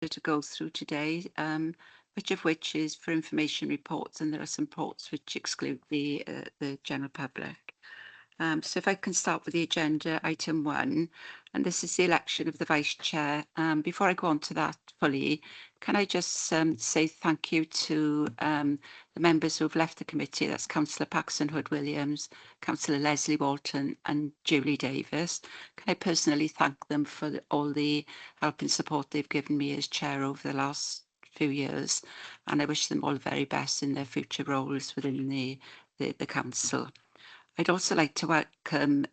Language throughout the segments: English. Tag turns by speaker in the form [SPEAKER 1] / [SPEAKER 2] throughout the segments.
[SPEAKER 1] agenda to go through today, which of which is for information reports, and there are some reports which exclude the general public. So if I can start with the agenda, item 1, and this is the election of the Vice Chair. Before I go on to that fully, can I just say thank you to the members who have left the committee. That's Councillor Paxton Hood-Williams, Councillor Leslie Walton and Julie Davis. Can I personally thank them for all the help and support they've given me as Chair over the last few years, and I wish them all the very best in their future roles within the Council. I'd also like to welcome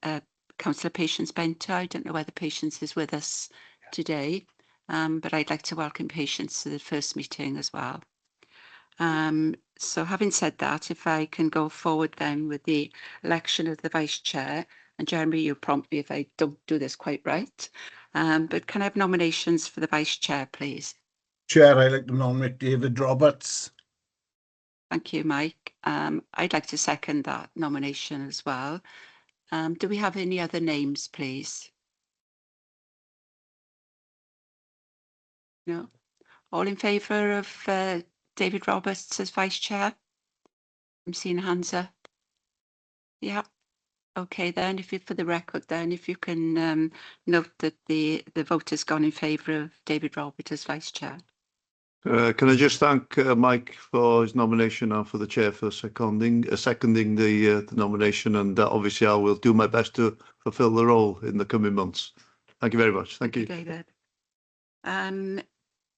[SPEAKER 1] Councillor Patience Benter. I don't know whether Patience is with us today, but I'd like to welcome Patience to the first meeting as well. So having said that, if I can go forward then with the election of the Vice Chair, and Jeremy, you prompt me if I don't do this quite right, but can I have nominations for the Vice Chair, please?
[SPEAKER 2] Chair, I'd like to nominate David Roberts.
[SPEAKER 1] Thank you, Mike. I'd like to second that nomination as well. Do we have any other names, please? No? All in favour of David Roberts as Vice Chair? I'm seeing hands up. Yeah. Okay, then, for the record, then, if you can note that the vote has gone in favour of David Roberts as Vice Chair.
[SPEAKER 3] Can I just thank Mike for his nomination and for the Chair for seconding the nomination, and obviously I will do my best to fulfil the role in the coming months. Thank you very much. Thank you.
[SPEAKER 1] David.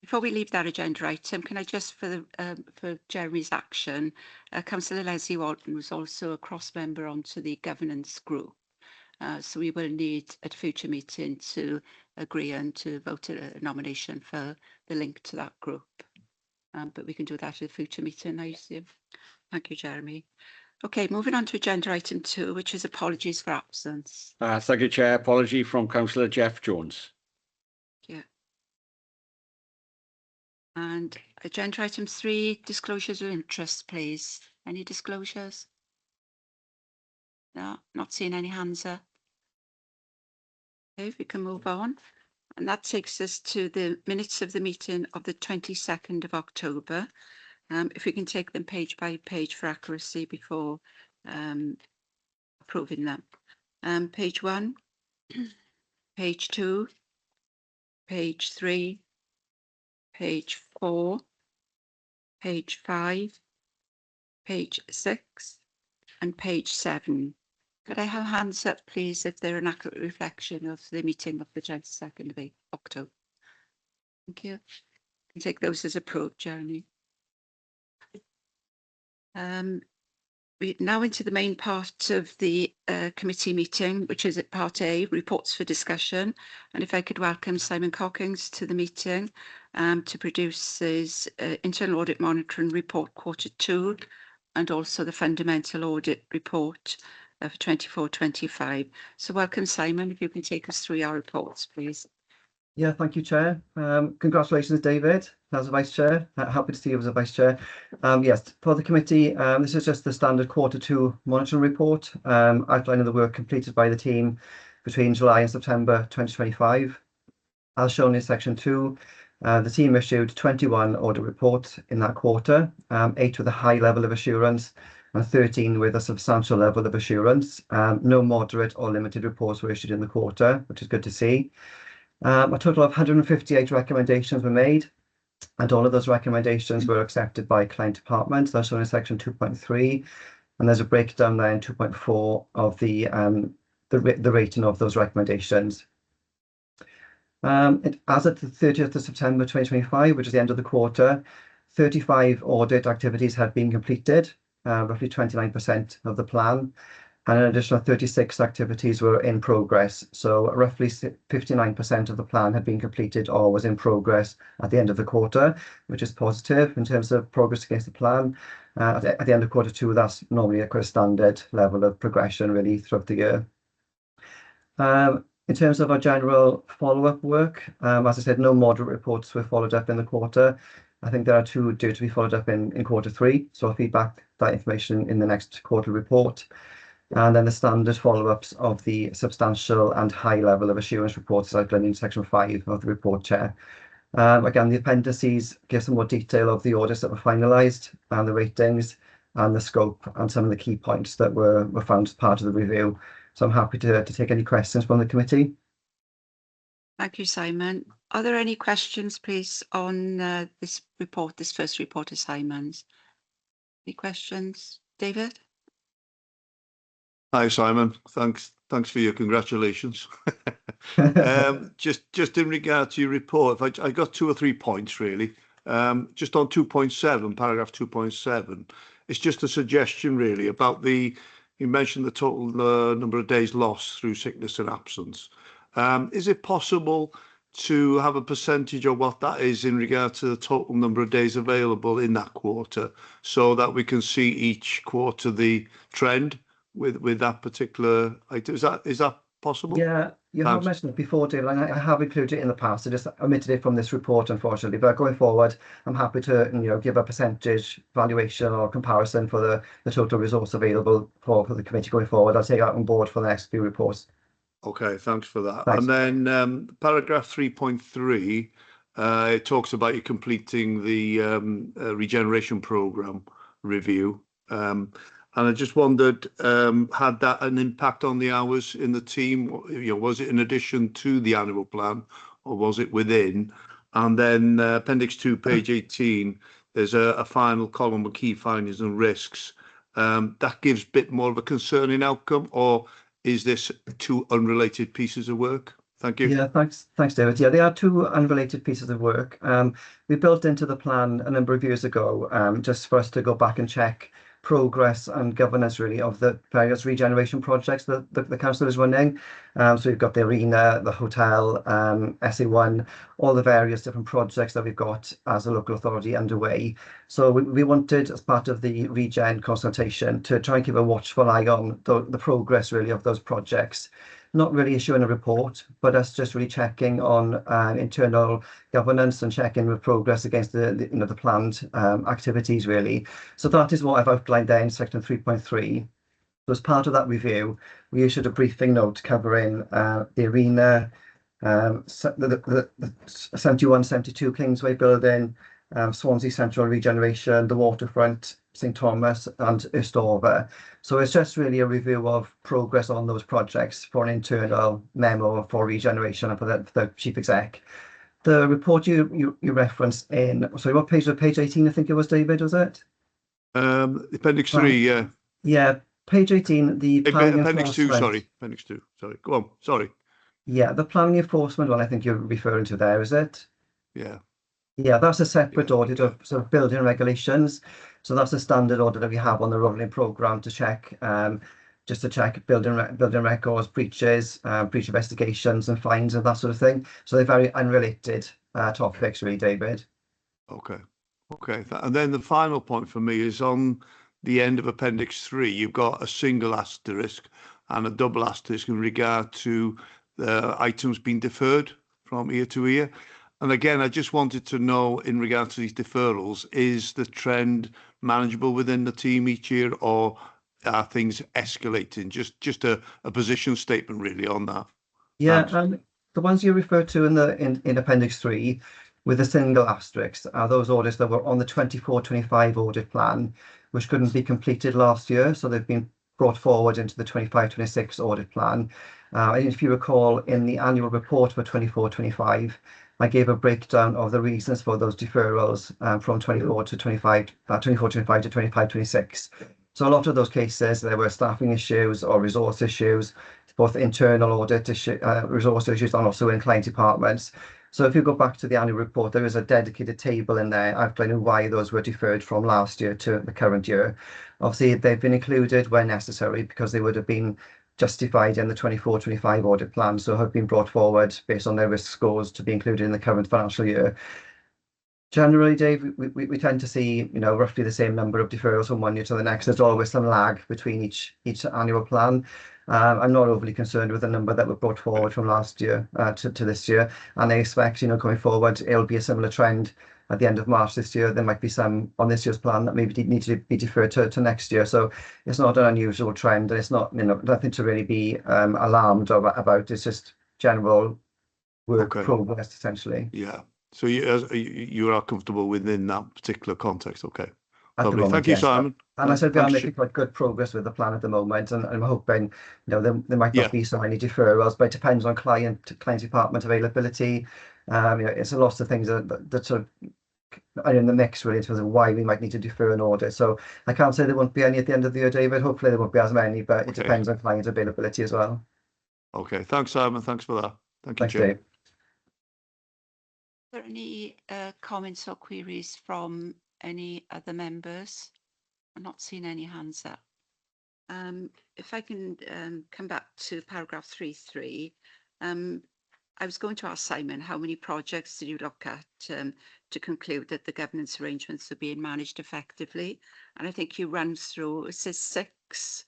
[SPEAKER 1] Before we leave that agenda item, can I just, for Jeremy's action, Councillor Leslie Walton was also a cross-member onto the governance group. So we will need at a future meeting to agree and to vote a nomination for the link to that group. But we can do that at a future meeting, I assume. Thank you, Jeremy. Okay, moving on to agenda item 2, which is apologies for absence.
[SPEAKER 4] Thank you, Chair. Apology from Councillor Jeff Jones.
[SPEAKER 1] Yeah. And agenda item 3, disclosures of interest, please. Any disclosures? No, not seeing any hands up. Okay, we can move on. And that takes us to the minutes of the meeting of the 22nd of October. If we can take them page by page for accuracy before approving them. Page 1, page 2, page 3, page 4, page 5, page 6, and page 7. Could I have hands up, please, if they're an accurate reflection of the meeting of the 22nd of October? Thank you. I take those as approved, Jeremy. We're now into the main part of the committee meeting, which is at part A, reports for discussion. And if I could welcome Simon Cockings to the meeting to produce his internal audit monitoring report quarter 2, and also the fundamental audit report for 24-25. So welcome, Simon, if you can take us through your reports, please.
[SPEAKER 5] Yeah, thank you, Chair. Congratulations, David, as a Vice Chair. Happy to see you as a Vice Chair. Yes, for the committee, this is just the standard quarter 2 monitoring report, outlining the work completed by the team between July and September 2025. As shown in section 2, the team issued 21 audit reports in that quarter, 8 with a high level of assurance and 13 with a substantial level of assurance. No moderate or limited reports were issued in the quarter, which is good to see. A total of 158 recommendations were made, and all of those recommendations were accepted by client departments. That's shown in section 2.3, and there's a breakdown there in 2.4 of the rating of those recommendations. As at the 30th of September 2025, which is the end of the quarter, 35 audit activities had been completed, roughly 29% of the plan, and an additional 36 activities were in progress. So roughly 59% of the plan had been completed or was in progress at the end of the quarter, which is positive in terms of progress against the plan. At the end of quarter 2, that's normally a standard level of progression really throughout the year. In terms of our general follow-up work, as I said, no moderate reports were followed up in the quarter. I think there are 2 due to be followed up in quarter 3, so I'll feedback that information in the next quarterly report. And then the standard follow-ups of the substantial and high level of assurance reports outlined in section 5 of the report, Chair. Again, the appendices give some more detail of the audits that were finalised and the ratings and the scope and some of the key points that were found as part of the review. So I'm happy to take any questions from the committee.
[SPEAKER 1] Thank you, Simon. Are there any questions, please, on this report, this first report assignments? Any questions, David?
[SPEAKER 3] Hi, Simon. Thanks for your congratulations. Just in regard to your report, I got 2 or 3 points really. Just on 2.7, paragraph 2.7, it's just a suggestion really about you mentioned the total number of days lost through sickness and absence. Is it possible to have a percentage of what that is in regard to the total number of days available in that quarter, so that we can see each quarter the trend with that particular item? Is that possible?
[SPEAKER 5] Yeah, you have mentioned it before, David, and I have included it in the past. I just omitted it from this report, unfortunately. But going forward, I'm happy to give a percentage valuation or comparison for the total resource available for the committee going forward. I'll take that on board for the next few reports.
[SPEAKER 3] Okay, thanks for that.
[SPEAKER 5] Thanks.
[SPEAKER 3] And then paragraph 3.3, it talks about you completing the regeneration program review. And I just wondered, had that an impact on the hours in the team? Was it in addition to the annual plan, or was it within? And then Appendix 2, page 18, there's a final column with key findings and risks. That gives a bit more of a concerning outcome, or is this 2 unrelated pieces of work? Thank you.
[SPEAKER 5] Yeah, thanks, David. Yeah, they are 2 unrelated pieces of work. We built into the plan a number of years ago, just for us to go back and check progress and governance really of the various regeneration projects that the council is running. So we've got the arena, the hotel, SA1, all the various different projects that we've got as a local authority underway. So we wanted, as part of the regen consultation, to try and keep a watchful eye on the progress really of those projects. Not really issuing a report, but us just really checking on internal governance and checking with progress against the planned activities really. So that is what I've outlined there in section 3.3. So as part of that review, we issued a briefing note covering the arena, the 71-72 Kingsway building, Swansea Central regeneration, the waterfront, St Thomas and Estover. So it's just really a review of progress on those projects for an internal memo for regeneration and for the chief exec. The report you referenced in, sorry, what page? Page 18, I think it was, David, was it?
[SPEAKER 3] Appendix 3, yeah.
[SPEAKER 5] Yeah, page 18, the planning
[SPEAKER 3] Appendix 2,
[SPEAKER 5] enforcement.
[SPEAKER 3] sorry. Appendix 2, sorry. Go on, sorry.
[SPEAKER 5] Yeah, the planning enforcement one I think you're referring to there, is it?
[SPEAKER 3] Yeah.
[SPEAKER 5] Yeah, that's a separate audit of sort of building regulations. So that's a standard audit that we have on the rolling programme to check, just to check building records, breaches, breach investigations and fines and that sort of thing. So they're very unrelated topics really, David.
[SPEAKER 3] Okay. And then the final point for me is on the end of Appendix 3, you've got a single asterisk and a double asterisk in regard to the items being deferred from year to year. And again, I just wanted to know, in regard to these deferrals, is the trend manageable within the team each year, or are things escalating? Just a position statement really on that.
[SPEAKER 5] Yeah, the ones you referred to in Appendix 3 with a single asterisk are those audits that were on the 24-25 audit plan, which couldn't be completed last year. So they've been brought forward into the 25-26 audit plan. And if you recall, in the annual report for 24-25, I gave a breakdown of the reasons for those deferrals from 24 to 25 to 25-26. So a lot of those cases, there were staffing issues or resource issues, both internal audit resource issues and also in client departments. So if you go back to the annual report, there is a dedicated table in there outlining why those were deferred from last year to the current year. Obviously, they've been included where necessary because they would have been justified in the 24-25 audit plan, so have been brought forward based on their risk scores to be included in the current financial year. Generally, Dave, we tend to see roughly the same number of deferrals from one year to the next. There's always some lag between each annual plan. I'm not overly concerned with the number that were brought forward from last year to this year, and I expect going forward it'll be a similar trend. At the end of March this year, there might be some on this year's plan that maybe need to be deferred to next year. So it's not an unusual trend, and it's not nothing to really be alarmed about. It's just general work progress essentially.
[SPEAKER 3] Yeah. So you are comfortable within that particular context, okay?
[SPEAKER 5] At the
[SPEAKER 3] Lovely.
[SPEAKER 5] moment,
[SPEAKER 3] Thank you,
[SPEAKER 5] yes.
[SPEAKER 3] Simon.
[SPEAKER 5] And I said we are
[SPEAKER 3] Thanks,
[SPEAKER 5] making quite good progress with the plan at the moment, and I'm hoping, you know, there might
[SPEAKER 3] Yeah.
[SPEAKER 5] not be so many deferrals, but it depends on client department availability. You know, it's a lot of things that sort of are in the mix really in terms of why we might need to defer an audit. So I can't say there won't be any at the end of the year, David. Hopefully there won't be as many, but it
[SPEAKER 3] Okay.
[SPEAKER 5] depends on client availability as well.
[SPEAKER 3] Okay, thanks, Simon. Thanks for that. Thank you,
[SPEAKER 5] Thanks,
[SPEAKER 3] Chair.
[SPEAKER 5] Dave.
[SPEAKER 1] Are there any comments or queries from any other members? I'm not seeing any hands up. If I can come back to paragraph 3.3, I was going to ask Simon, how many projects did you look at to conclude that the governance arrangements are being managed effectively? And I think you run through, it says 6.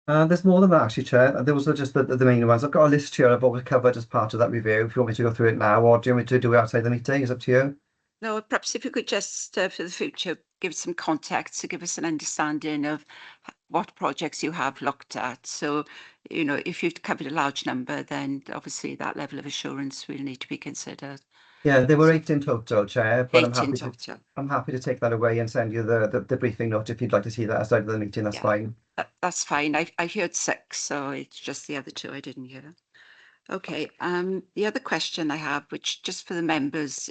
[SPEAKER 5] There's more than that actually, Chair. Those are just the main ones. I've got a list here of what we covered as part of that review. If you want me to go through it now, or do you want me to do it outside the meeting? It's up to you.
[SPEAKER 1] No, perhaps if you could just, for the future, give some context to give us an understanding of what projects you have looked at. So, you know, if you've covered a large number, then obviously that level of assurance will need to be considered.
[SPEAKER 5] Yeah, there were 8 in total, Chair, but
[SPEAKER 1] 8 in total.
[SPEAKER 5] I'm happy to take that away and send you the briefing note if you'd like to see that outside of the meeting. That's
[SPEAKER 1] Yeah.
[SPEAKER 5] fine.
[SPEAKER 1] That's fine. I heard 6, so it's just the other 2 I didn't hear. Okay, the other question I have, which just for the members,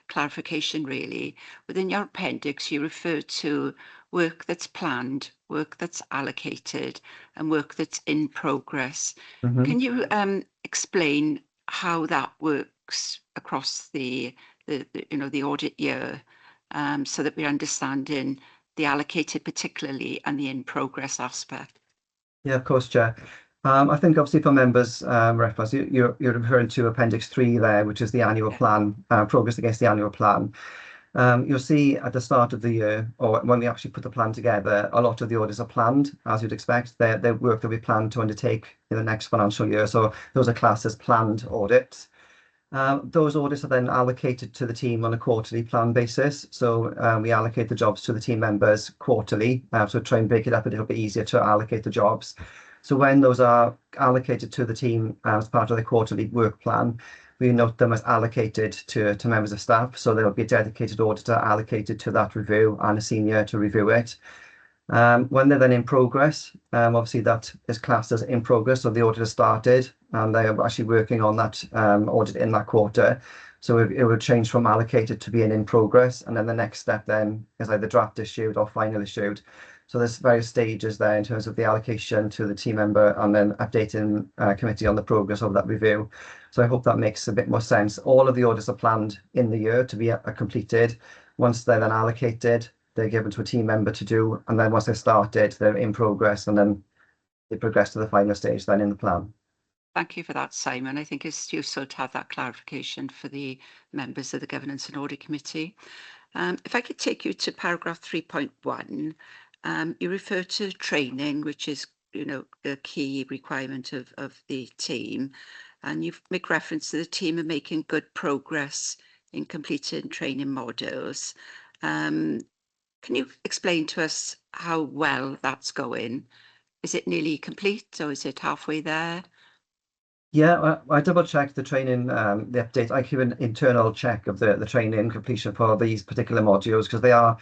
[SPEAKER 1] clarification really, within your appendix, you refer to work that's planned, work that's allocated, and work that's in progress.
[SPEAKER 5] Mhm.
[SPEAKER 1] Can you explain how that works across the you know, the audit year, so that we're understanding the allocated particularly and the in progress aspect?
[SPEAKER 5] Yeah, of course, Chair. I think obviously for members' reference, you're referring to Appendix 3 there, which is the annual
[SPEAKER 1] Yeah.
[SPEAKER 5] plan, progress against the annual plan. You'll see at the start of the year, or when we actually put the plan together, a lot of the audits are planned, as you'd expect. They're work that we plan to undertake in the next financial year. So those are classed as planned audits. Those audits are then allocated to the team on a quarterly plan basis. So we allocate the jobs to the team members quarterly. So try and break it up a little bit easier to allocate the jobs. So when those are allocated to the team as part of the quarterly work plan, we note them as allocated to members of staff. So there will be a dedicated auditor allocated to that review and a senior to review it. When they're then in progress, obviously that is classed as in progress. So the audit has started and they are actually working on that audit in that quarter. So it would change from allocated to being in progress. And then the next step then is either draft issued or final issued. So there's various stages there in terms of the allocation to the team member and then updating committee on the progress of that review. So I hope that makes a bit more sense. All of the audits are planned in the year to be completed. Once they're then allocated, they're given to a team member to do, and then once they're started, they're in progress, and then they progress to the final stage then in the plan.
[SPEAKER 1] Thank you for that, Simon. I think it's useful to have that clarification for the members of the Governance and Audit Committee. If I could take you to paragraph 3.1, you refer to training, which is, you know, the key requirement of the team, and you make reference to the team are making good progress in completing training modules. Can you explain to us how well that's going? Is it nearly complete or is it halfway there?
[SPEAKER 5] Yeah, I double checked the training, the update. I give an internal check of the training completion for these particular modules because they are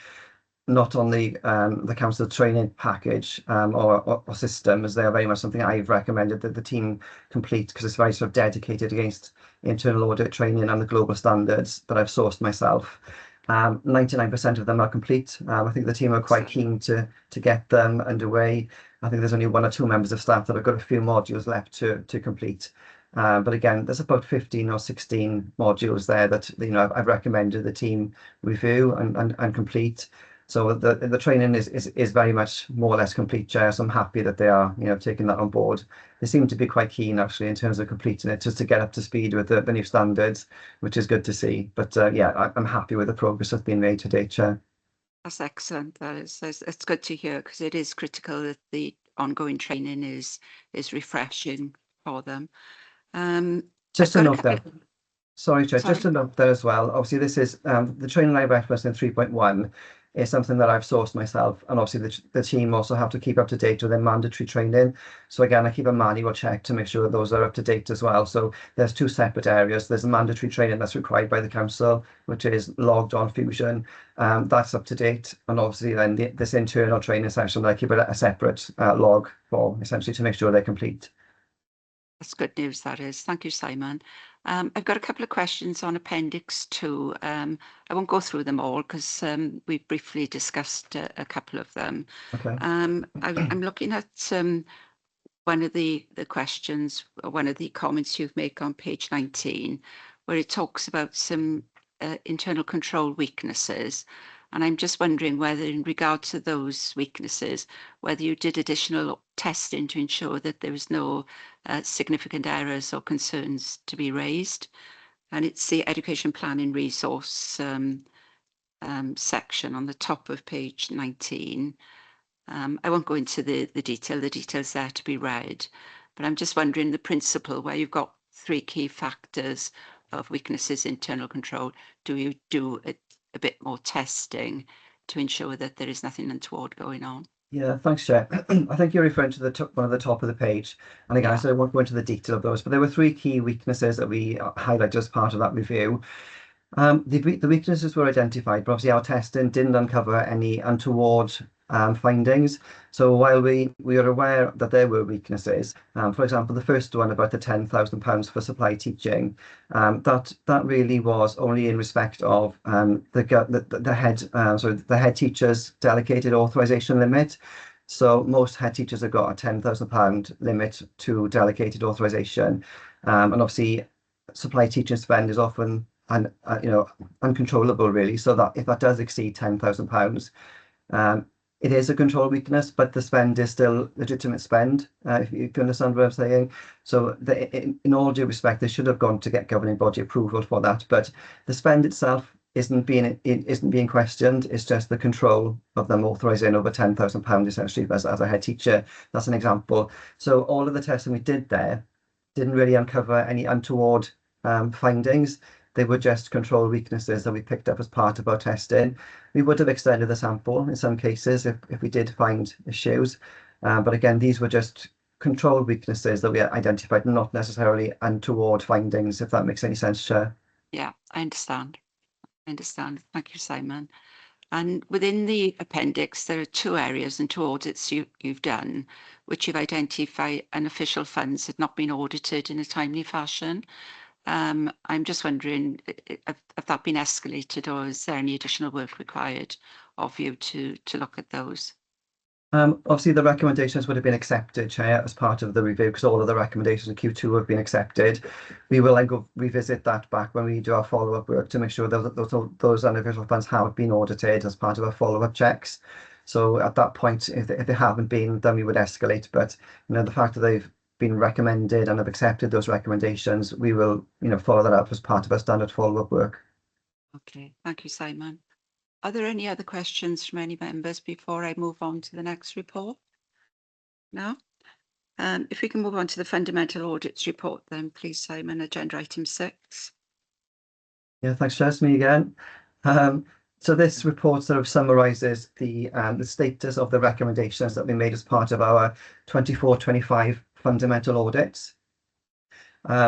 [SPEAKER 5] not on the council training package or systems. They are very much something I've recommended that the team complete because it's very sort of dedicated against internal audit training and the global standards that I've sourced myself. 99% of them are complete. I think the team are quite keen to get them underway. I think there's only 1 or 2 members of staff that have got a few modules left to complete. But again, there's about 15 or 16 modules there that, you know, I've recommended the team review and complete. So the training is very much more or less complete, Chair. So I'm happy that they are, you know, taking that on board. They seem to be quite keen actually in terms of completing it just to get up to speed with the new standards, which is good to see. But yeah, I'm happy with the progress that's been made to date, Chair.
[SPEAKER 1] That's excellent. It's good to hear because it is critical that the ongoing training is refreshing for them.
[SPEAKER 5] Just
[SPEAKER 1] I've
[SPEAKER 5] a
[SPEAKER 1] got
[SPEAKER 5] note there. Sorry, Chair, just a note there as well. Obviously, this is the training I referenced in 3.1 is something that I've sourced myself, and obviously the team also have to keep up to date with their mandatory training. So again, I keep a manual check to make sure those are up to date as well. So there's two separate areas. There's a mandatory training that's required by the council, which is logged on Fusion. That's up to date, and obviously then this internal training session, I keep a separate log for, essentially, to make sure they're complete.
[SPEAKER 1] That's good news, that is. Thank you, Simon. I've got a couple of questions on Appendix 2. I won't go through them all because we briefly discussed a couple of them.
[SPEAKER 5] Okay.
[SPEAKER 1] I'm looking at one of the questions, or one of the comments you've made on page 19, where it talks about some internal control weaknesses. And I'm just wondering whether, in regard to those weaknesses, whether you did additional testing to ensure that there was no significant errors or concerns to be raised. And it's the education planning resource section on the top of page 19. I won't go into the details there to be read, but I'm just wondering the principle where you've got 3 key factors of weaknesses, internal control. Do you do a bit more testing to ensure that there is nothing untoward going on?
[SPEAKER 5] Yeah, thanks, Chair. I think you're referring to the top, one of the top of the page. And again, I won't go into the detail of those, but there were 3 key weaknesses that we highlighted as part of that review. The weaknesses were identified, but obviously our testing didn't uncover any untoward findings. So while we are aware that there were weaknesses, for example, the first one about the £10,000 for supply teaching, that really was only in respect of the head teacher's delegated authorisation limit. So most head teachers have got a £10,000 limit to delegated authorisation, and obviously supply teaching spend is often uncontrollable, really. So that if that does exceed £10,000, it is a control weakness, but the spend is still legitimate spend, if you can understand what I'm saying. So in all due respect, they should have gone to get governing body approval for that, but the spend itself isn't being questioned. It's just the control of them authorising over £10,000 essentially as a head teacher. That's an example. So all of the testing we did there didn't really uncover any untoward findings. They were just control weaknesses that we picked up as part of our testing. We would have extended the sample in some cases if we did find issues. But again, these were just control weaknesses that we identified, not necessarily untoward findings, if that makes any sense, Chair.
[SPEAKER 1] Yeah, I understand. Thank you, Simon. And within the appendix, there are 2 areas and 2 audits you've done, which you've identified unofficial funds had not been audited in a timely fashion. I'm just wondering, have that been escalated, or is there any additional work required of you to look at those?
[SPEAKER 5] Obviously, the recommendations would have been accepted, Chair, as part of the review, because all of the recommendations in Q2 have been accepted. We will then go revisit that back when we do our follow-up work to make sure that those unofficial funds have been audited as part of our follow-up checks. So at that point, if they haven't been, then we would escalate. But the fact that they've been recommended and have accepted those recommendations, we will follow that up as part of our standard follow-up work.
[SPEAKER 1] Okay, thank you, Simon. Are there any other questions from any members before I move on to the next report? No? If we can move on to the fundamental audits report then, please, Simon, agenda item 6.
[SPEAKER 5] Yeah, thanks, Chair. It's me again. So this report sort of summarises the status of the recommendations that we made as part of our 24-25 fundamental audits.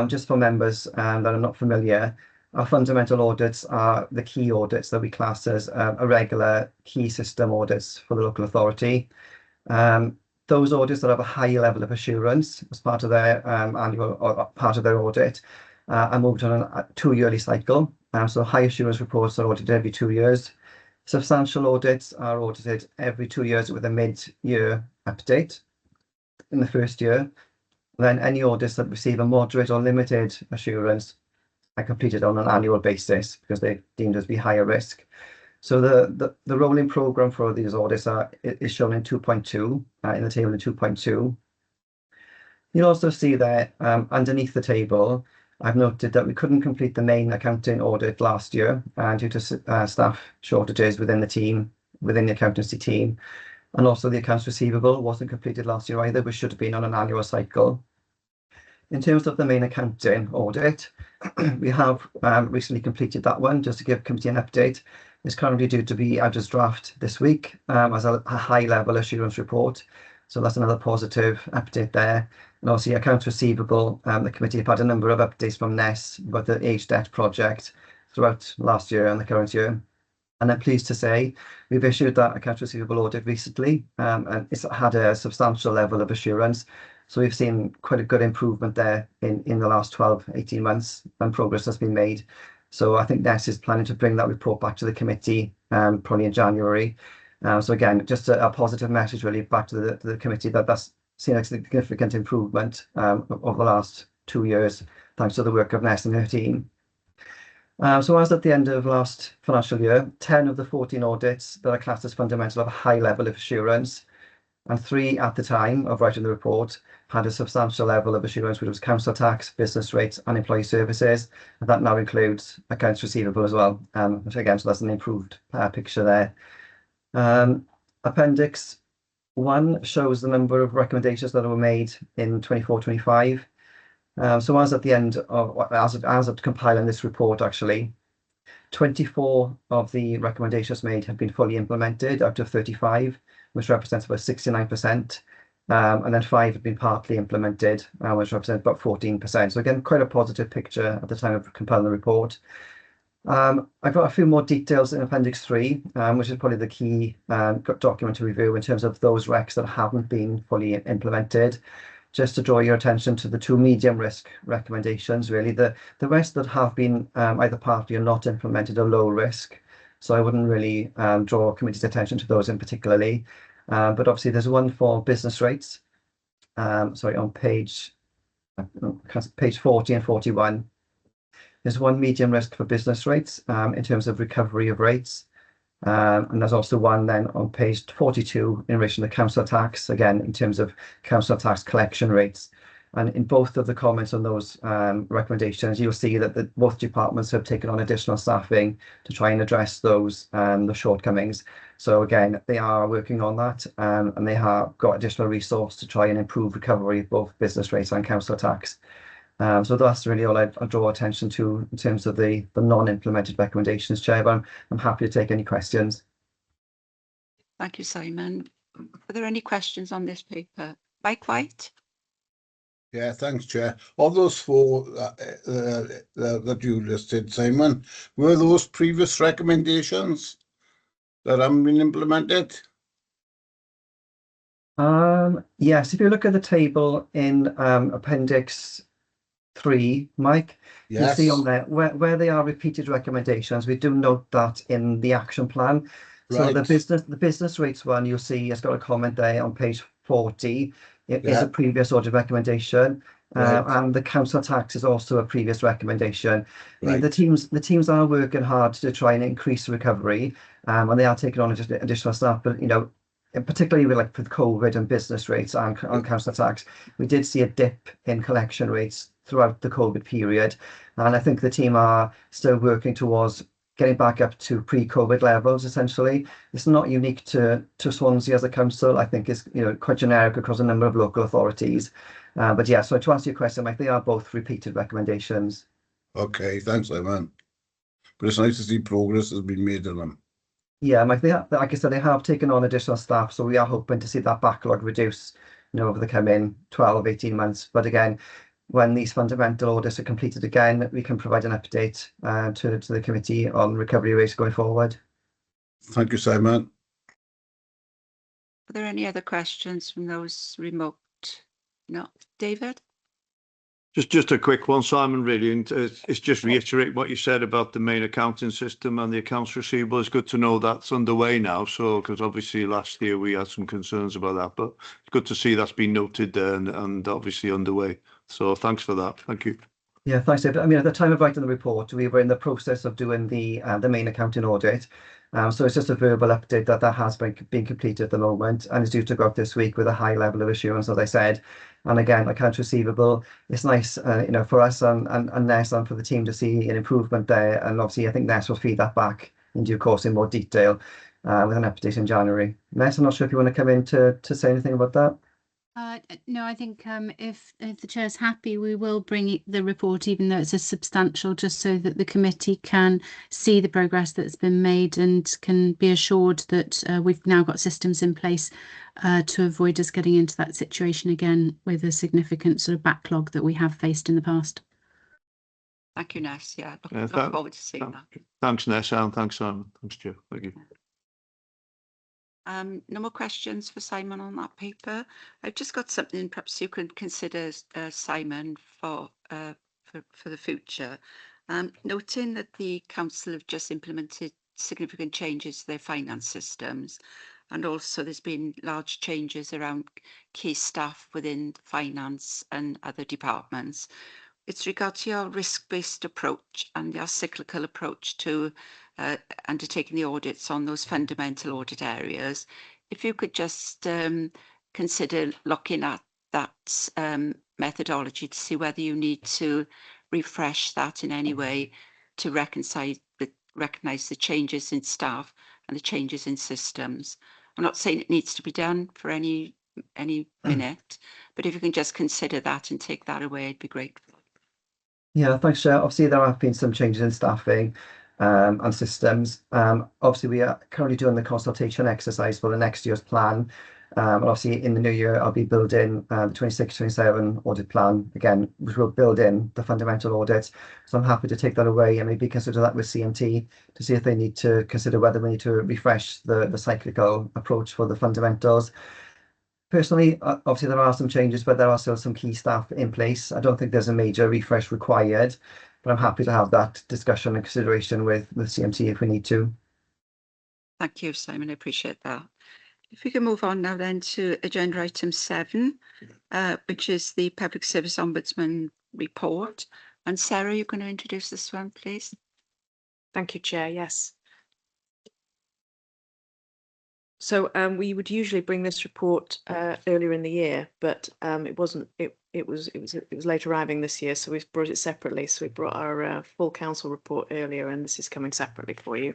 [SPEAKER 5] Just for members that are not familiar, our fundamental audits are the key audits that we class as a regular key system audits for the local authority. Those audits that have a high level of assurance as part of their annual or part of their audit are moved on a 2-yearly cycle. So high assurance reports are audited every 2 years. Substantial audits are audited every 2 years with a mid-year update in the first year. Then any audits that receive a moderate or limited assurance are completed on an annual basis because they're deemed as be higher risk. So the rolling programme for these audits is shown in 2.2, in the table in 2.2. You'll also see there underneath the table, I've noted that we couldn't complete the main accounting audit last year due to staff shortages within the accountancy team. And also the accounts receivable wasn't completed last year either, which should have been on an annual cycle. In terms of the main accounting audit, We have recently completed that one, just to give committee an update. It's currently due to be out as draft this week as a high-level assurance report. So that's another positive update there. And obviously accounts receivable, the committee have had a number of updates from NES about the age debt project throughout last year and the current year. And I'm pleased to say we've issued that accounts receivable audit recently, and it's had a substantial level of assurance. So we've seen quite a good improvement there in the last 12, 18 months, and progress has been made. So I think NES is planning to bring that report back to the committee probably in January. So again, just a positive message really back to the committee that's seen a significant improvement over the last 2 years, thanks to the work of NES and her team. So as at the end of last financial year, 10 of the 14 audits that are classed as fundamental have a high level of assurance, and 3 at the time of writing the report had a substantial level of assurance, which was council tax, business rates and employee services. And that now includes accounts receivable as well. Which again, so that's an improved picture there. Appendix 1 shows the number of recommendations that were made in 24-25. So as at the end of, as of compiling this report, actually, 24 of the recommendations made have been fully implemented out of 35, which represents about 69%. And then 5 have been partly implemented, which represents about 14%. So again, quite a positive picture at the time of compiling the report. I've got a few more details in Appendix 3, which is probably the key document to review in terms of those recs that haven't been fully implemented. Just to draw your attention to the 2 medium risk recommendations, really. The rest that have been either partly or not implemented are low risk. So I wouldn't really draw committee's attention to those in particularly. But obviously there's one for business rates. Sorry, on page 40 and 41. There's one medium risk for business rates in terms of recovery of rates. And there's also one then on page 42 in relation to council tax, again, in terms of council tax collection rates. And in both of the comments on those recommendations, you'll see that both departments have taken on additional staffing to try and address those the shortcomings. So again, they are working on that, and they have got additional resource to try and improve recovery of both business rates and council tax. So that's really all I'd draw attention to in terms of the non-implemented recommendations, Chair, but I'm happy to take any questions.
[SPEAKER 1] Thank you, Simon. Are there any questions on this paper? Mike White?
[SPEAKER 2] Yeah, thanks, Chair. Of those 4 that you listed, Simon, were those previous recommendations that haven't been implemented?
[SPEAKER 5] Yes, if you look at the table in Appendix 3, Mike,
[SPEAKER 2] Yes.
[SPEAKER 5] you'll see on there where they are repeated recommendations. We do note that in the action plan. So
[SPEAKER 2] Right.
[SPEAKER 5] the business rates one, you'll see it's got a comment there on page 40. It is
[SPEAKER 2] Yeah.
[SPEAKER 5] a previous audit recommendation.
[SPEAKER 2] Right.
[SPEAKER 5] And the council tax is also a previous recommendation. I mean,
[SPEAKER 2] Right.
[SPEAKER 5] the teams are working hard to try and increase recovery, and they are taking on additional staff. But particularly with COVID and business rates and council tax, we did see a dip in collection rates throughout the COVID period, and I think the team are still working towards getting back up to pre-COVID levels. Essentially, it's not unique to Swansea as a council. I think it's quite generic across a number of local authorities. But yeah, so to answer your question, Mike, they are both repeated recommendations.
[SPEAKER 2] Okay, thanks, Simon. But it's nice to see progress has been made on them.
[SPEAKER 5] Yeah, Mike, like I said, they have taken on additional staff, so we are hoping to see that backlog reduce over the coming 12, 18 months. But again, when these fundamental audits are completed again, we can provide an update to the committee on recovery rates going forward.
[SPEAKER 2] Thank you, Simon.
[SPEAKER 1] Are there any other questions from those remote? No. David?
[SPEAKER 3] Just a quick one, Simon, really, and it's just reiterate what you said about the main accounting system and the accounts receivable. It's good to know that's underway now, so because obviously last year we had some concerns about that, but it's good to see that's been noted there and obviously underway. So thanks for that. Thank you.
[SPEAKER 5] Yeah, thanks, David. I mean, at the time of writing the report, we were in the process of doing the main accounting audit. So it's just a verbal update that has been completed at the moment and is due to go out this week with a high level of assurance, as I said. And again, accounts receivable, it's nice, for us and NES and for the team to see an improvement there. And obviously, I think NES will feed that back in due course in more detail with an update in January. NES, I'm not sure if you want to come in to say anything about that.
[SPEAKER 6] No, I think if the chair's happy, we will bring the report, even though it's a substantial, just so that the committee can see the progress that's been made and can be assured that we've now got systems in place to avoid us getting into that situation again with a significant sort of backlog that we have faced in the past.
[SPEAKER 1] Thank you, Ness. Yeah,
[SPEAKER 3] Yeah,
[SPEAKER 1] look forward to seeing that.
[SPEAKER 3] Thanks, Ness, and thanks, Simon. Thanks, Chair. Thank you.
[SPEAKER 1] No more questions for Simon on that paper. I've just got something perhaps you can consider, Simon, for the future. Noting that the council have just implemented significant changes to their finance systems, and also there's been large changes around key staff within finance and other departments. It's regard to your risk-based approach and your cyclical approach to undertaking the audits on those fundamental audit areas. If you could just consider looking at that methodology to see whether you need to refresh that in any way to reconcile recognise the changes in staff and the changes in systems. I'm not saying it needs to be done for any minute, but if you can just consider that and take that away, I'd be grateful.
[SPEAKER 5] Yeah, thanks, Chair. Obviously, there have been some changes in staffing and systems. Obviously, we are currently doing the consultation exercise for the next year's plan. And obviously, in the new year, I'll be building the 26-27 audit plan again, which will build in the fundamental audit. So I'm happy to take that away and maybe consider that with CMT to see if they need to consider whether we need to refresh the cyclical approach for the fundamentals. Personally, obviously there are some changes, but there are still some key staff in place. I don't think there's a major refresh required, but I'm happy to have that discussion and consideration with CMT if we need to.
[SPEAKER 1] Thank you, Simon. I appreciate that. If we can move on now then to agenda item 7, which is the Public Service Ombudsman report. And Sarah, you're going to introduce this one, please.
[SPEAKER 7] Thank you, Chair. Yes. So we would usually bring this report earlier in the year, but it wasn't. It was late arriving this year, so we've brought it separately. So we brought our full council report earlier, and this is coming separately for you.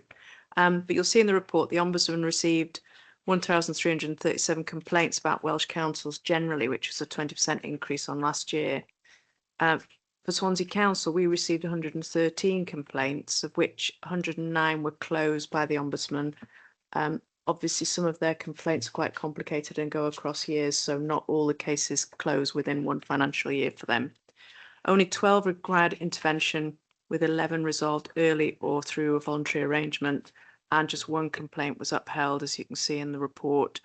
[SPEAKER 7] But you'll see in the report the Ombudsman received 1,337 complaints about Welsh councils generally, which was a 20% increase on last year. For Swansea Council, we received 113 complaints, of which 109 were closed by the Ombudsman. Obviously, some of their complaints are quite complicated and go across years, so not all the cases close within one financial year for them. Only 12 required intervention, with 11 resolved early or through a voluntary arrangement, and just one complaint was upheld, as you can see in the report.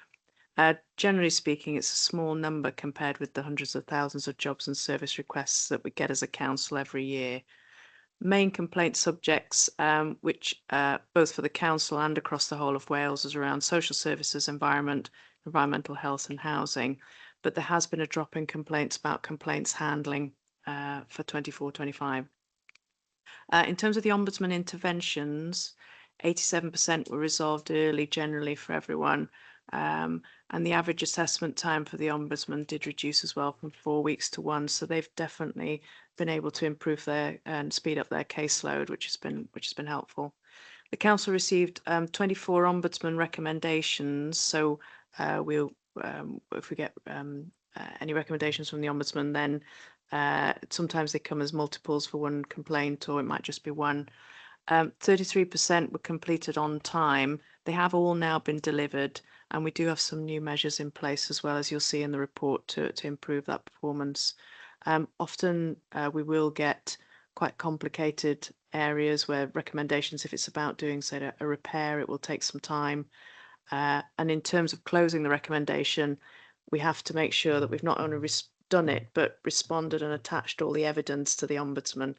[SPEAKER 7] Generally speaking, it's a small number compared with the hundreds of thousands of jobs and service requests that we get as a council every year. Main complaint subjects, which both for the council and across the whole of Wales, is around social services, environment, environmental health and housing. But there has been a drop in complaints about complaints handling for 24-25. In terms of the Ombudsman interventions, 87% were resolved early generally for everyone. And the average assessment time for the Ombudsman did reduce as well from 4 weeks to 1. So they've definitely been able to improve their and speed up their caseload, which has been helpful. The council received 24 Ombudsman recommendations. So we'll if we get any recommendations from the Ombudsman, then sometimes they come as multiples for one complaint, or it might just be one. 33% were completed on time. They have all now been delivered, and we do have some new measures in place as well, as you'll see in the report, to improve that performance. Often we will get quite complicated areas where recommendations, if it's about doing, say, a repair, it will take some time. And in terms of closing the recommendation, we have to make sure that we've not only done it, but responded and attached all the evidence to the Ombudsman.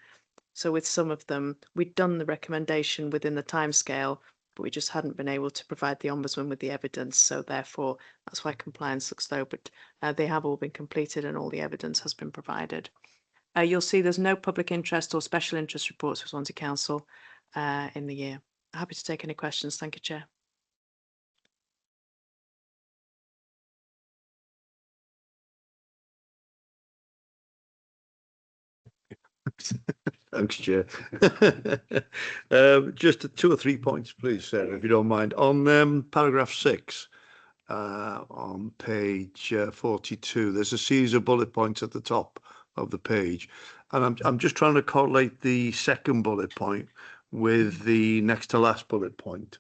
[SPEAKER 7] So with some of them, we'd done the recommendation within the timescale, but we just hadn't been able to provide the Ombudsman with the evidence. So therefore, that's why compliance looks low, but they have all been completed and all the evidence has been provided. You'll see there's no public interest or special interest reports for Swansea Council in the year. Happy to take any questions. Thank you, Chair.
[SPEAKER 3] Thanks, Chair. Just 2 or 3 points, please, Sarah, if you don't mind. On paragraph 6, on page 42. There's a series of bullet points at the top of the page, and I'm just trying to correlate the second bullet point with the next to last bullet point.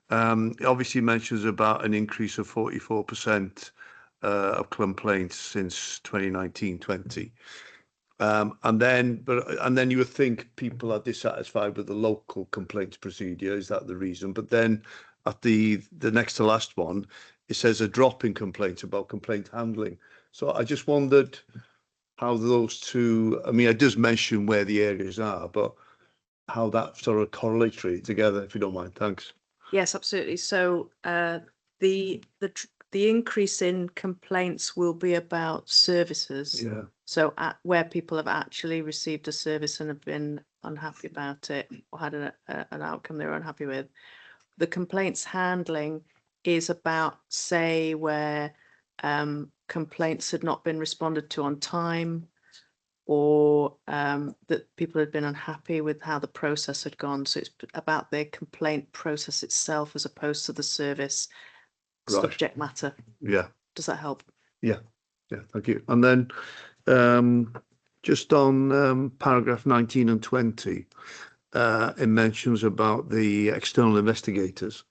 [SPEAKER 3] It obviously mentions about an increase of 44% of complaints since 2019-20. And then you would think people are dissatisfied with the local complaints procedure. Is that the reason? But then at the next to last one, it says a drop in complaints about complaint handling. So I just wondered how those two, I mean, it does mention where the areas are, but how that sort of correlates really together, if you don't mind. Thanks.
[SPEAKER 7] Yes, absolutely. So the increase in complaints will be about services.
[SPEAKER 3] Yeah.
[SPEAKER 7] So where people have actually received a service and have been unhappy about it or had an outcome they were unhappy with. The complaints handling is about, say, where complaints had not been responded to on time, or that people had been unhappy with how the process had gone. So it's about the complaint process itself as opposed to the service subject matter.
[SPEAKER 3] Yeah.
[SPEAKER 7] Does that help?
[SPEAKER 3] Yeah. Yeah. Thank you. And then just on paragraph 19 and 20, it mentions about the external investigators.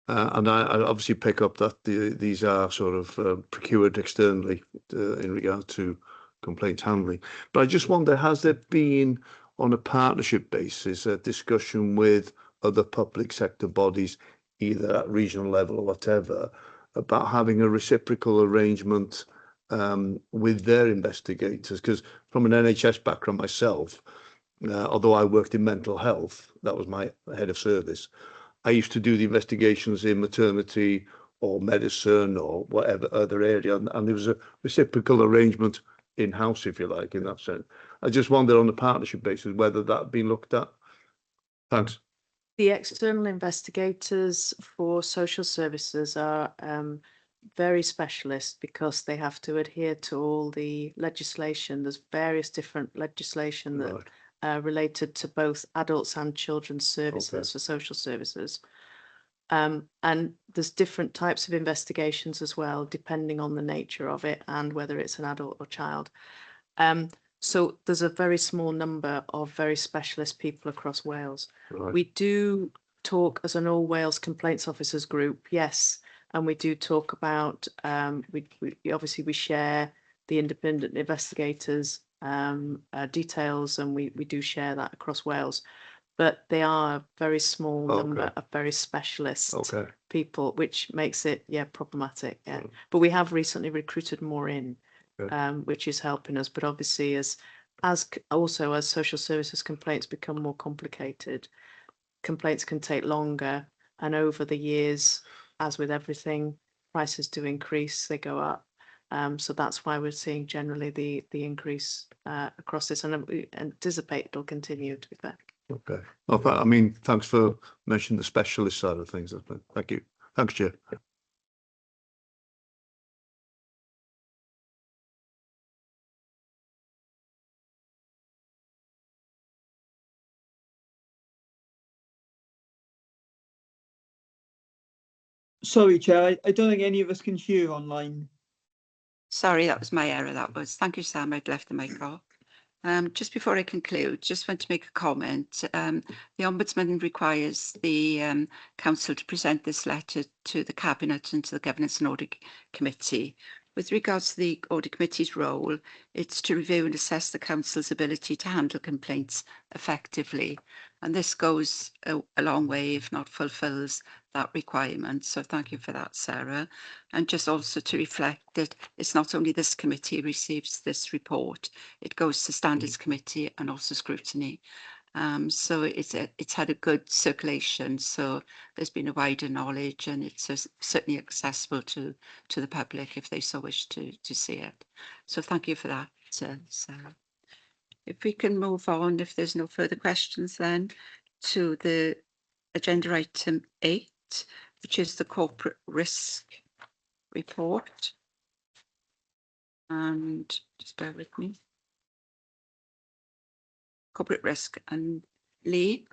[SPEAKER 3] And I obviously pick up that these are sort of procured externally in regard to complaint handling. But I just wonder, has there been, on a partnership basis, a discussion with other public sector bodies, either at regional level or whatever, about having a reciprocal arrangement with their investigators? Because from an NHS background myself, although I worked in mental health, that was my head of service, I used to do the investigations in maternity or medicine or whatever other area, and there was a reciprocal arrangement in-house, if you like, in that sense. I just wondered on a partnership basis whether that had been looked at. Thanks.
[SPEAKER 7] The external investigators for social services are very specialist because they have to adhere to all the legislation. There's various different legislation that related to both adults and children's services for social services. And there's different types of investigations as well, depending on the nature of it and whether it's an adult or child. So there's a very small number of very specialist people across Wales.
[SPEAKER 3] Right.
[SPEAKER 7] We do talk as an All Wales Complaints Officers group, yes, and we do talk about, we obviously we share the independent investigators details, and we do share that across Wales, but they are a very small number of very specialist people, which makes it problematic. But we have recently recruited more in, which is helping us. But obviously, as social services complaints become more complicated, complaints can take longer, and over the years, as with everything, prices do increase, they go up. So that's why we're seeing generally the increase across this, and we anticipate it'll continue, to be fair.
[SPEAKER 3] Okay. Well, I mean, thanks for mentioning the specialist side of things. Thank you. Thanks, Chair.
[SPEAKER 8] Sorry, Chair, I don't think any of us can hear online.
[SPEAKER 1] Sorry, that was my error. Thank you, Sam. I'd left the mic off. Just before I conclude, just want to make a comment. The Ombudsman requires the Council to present this letter to the Cabinet and to the Governance and Audit Committee. With regards to the Audit Committee's role, it's to review and assess the Council's ability to handle complaints effectively. And this goes a long way, if not fulfills that requirement. So thank you for that, Sarah. And just also to reflect that it's not only this committee receives this report, it goes to Standards Committee and also Scrutiny. So it's had a good circulation. So there's been a wider knowledge, and it's certainly accessible to the public if they so wish to see it. So thank you for that, Sarah. If we can move on, if there's no further questions, then to the agenda item 8, which is the corporate risk report. And just bear with me. Corporate risk, and Lee,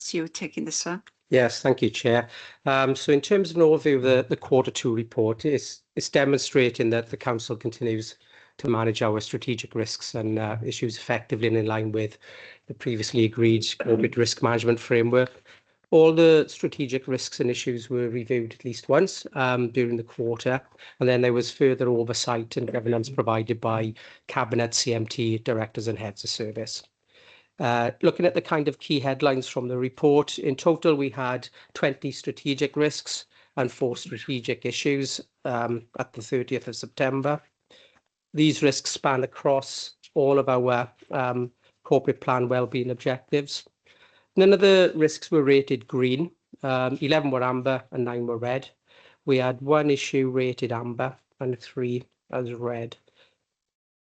[SPEAKER 1] so you're taking this one.
[SPEAKER 9] Yes, thank you, Chair. So in terms of an overview of the Q2 report, it's demonstrating that the Council continues to manage our strategic risks and issues effectively and in line with the previously agreed corporate risk management framework. All the strategic risks and issues were reviewed at least once during the quarter, and then there was further oversight and governance provided by Cabinet, CMT, directors and heads of service. Looking at the kind of key headlines from the report, in total we had 20 strategic risks and 4 strategic issues at the 30th of September. These risks span across all of our corporate plan wellbeing objectives. None of the risks were rated green. 11 were amber and 9 were red. We had 1 issue rated amber and 3 as red.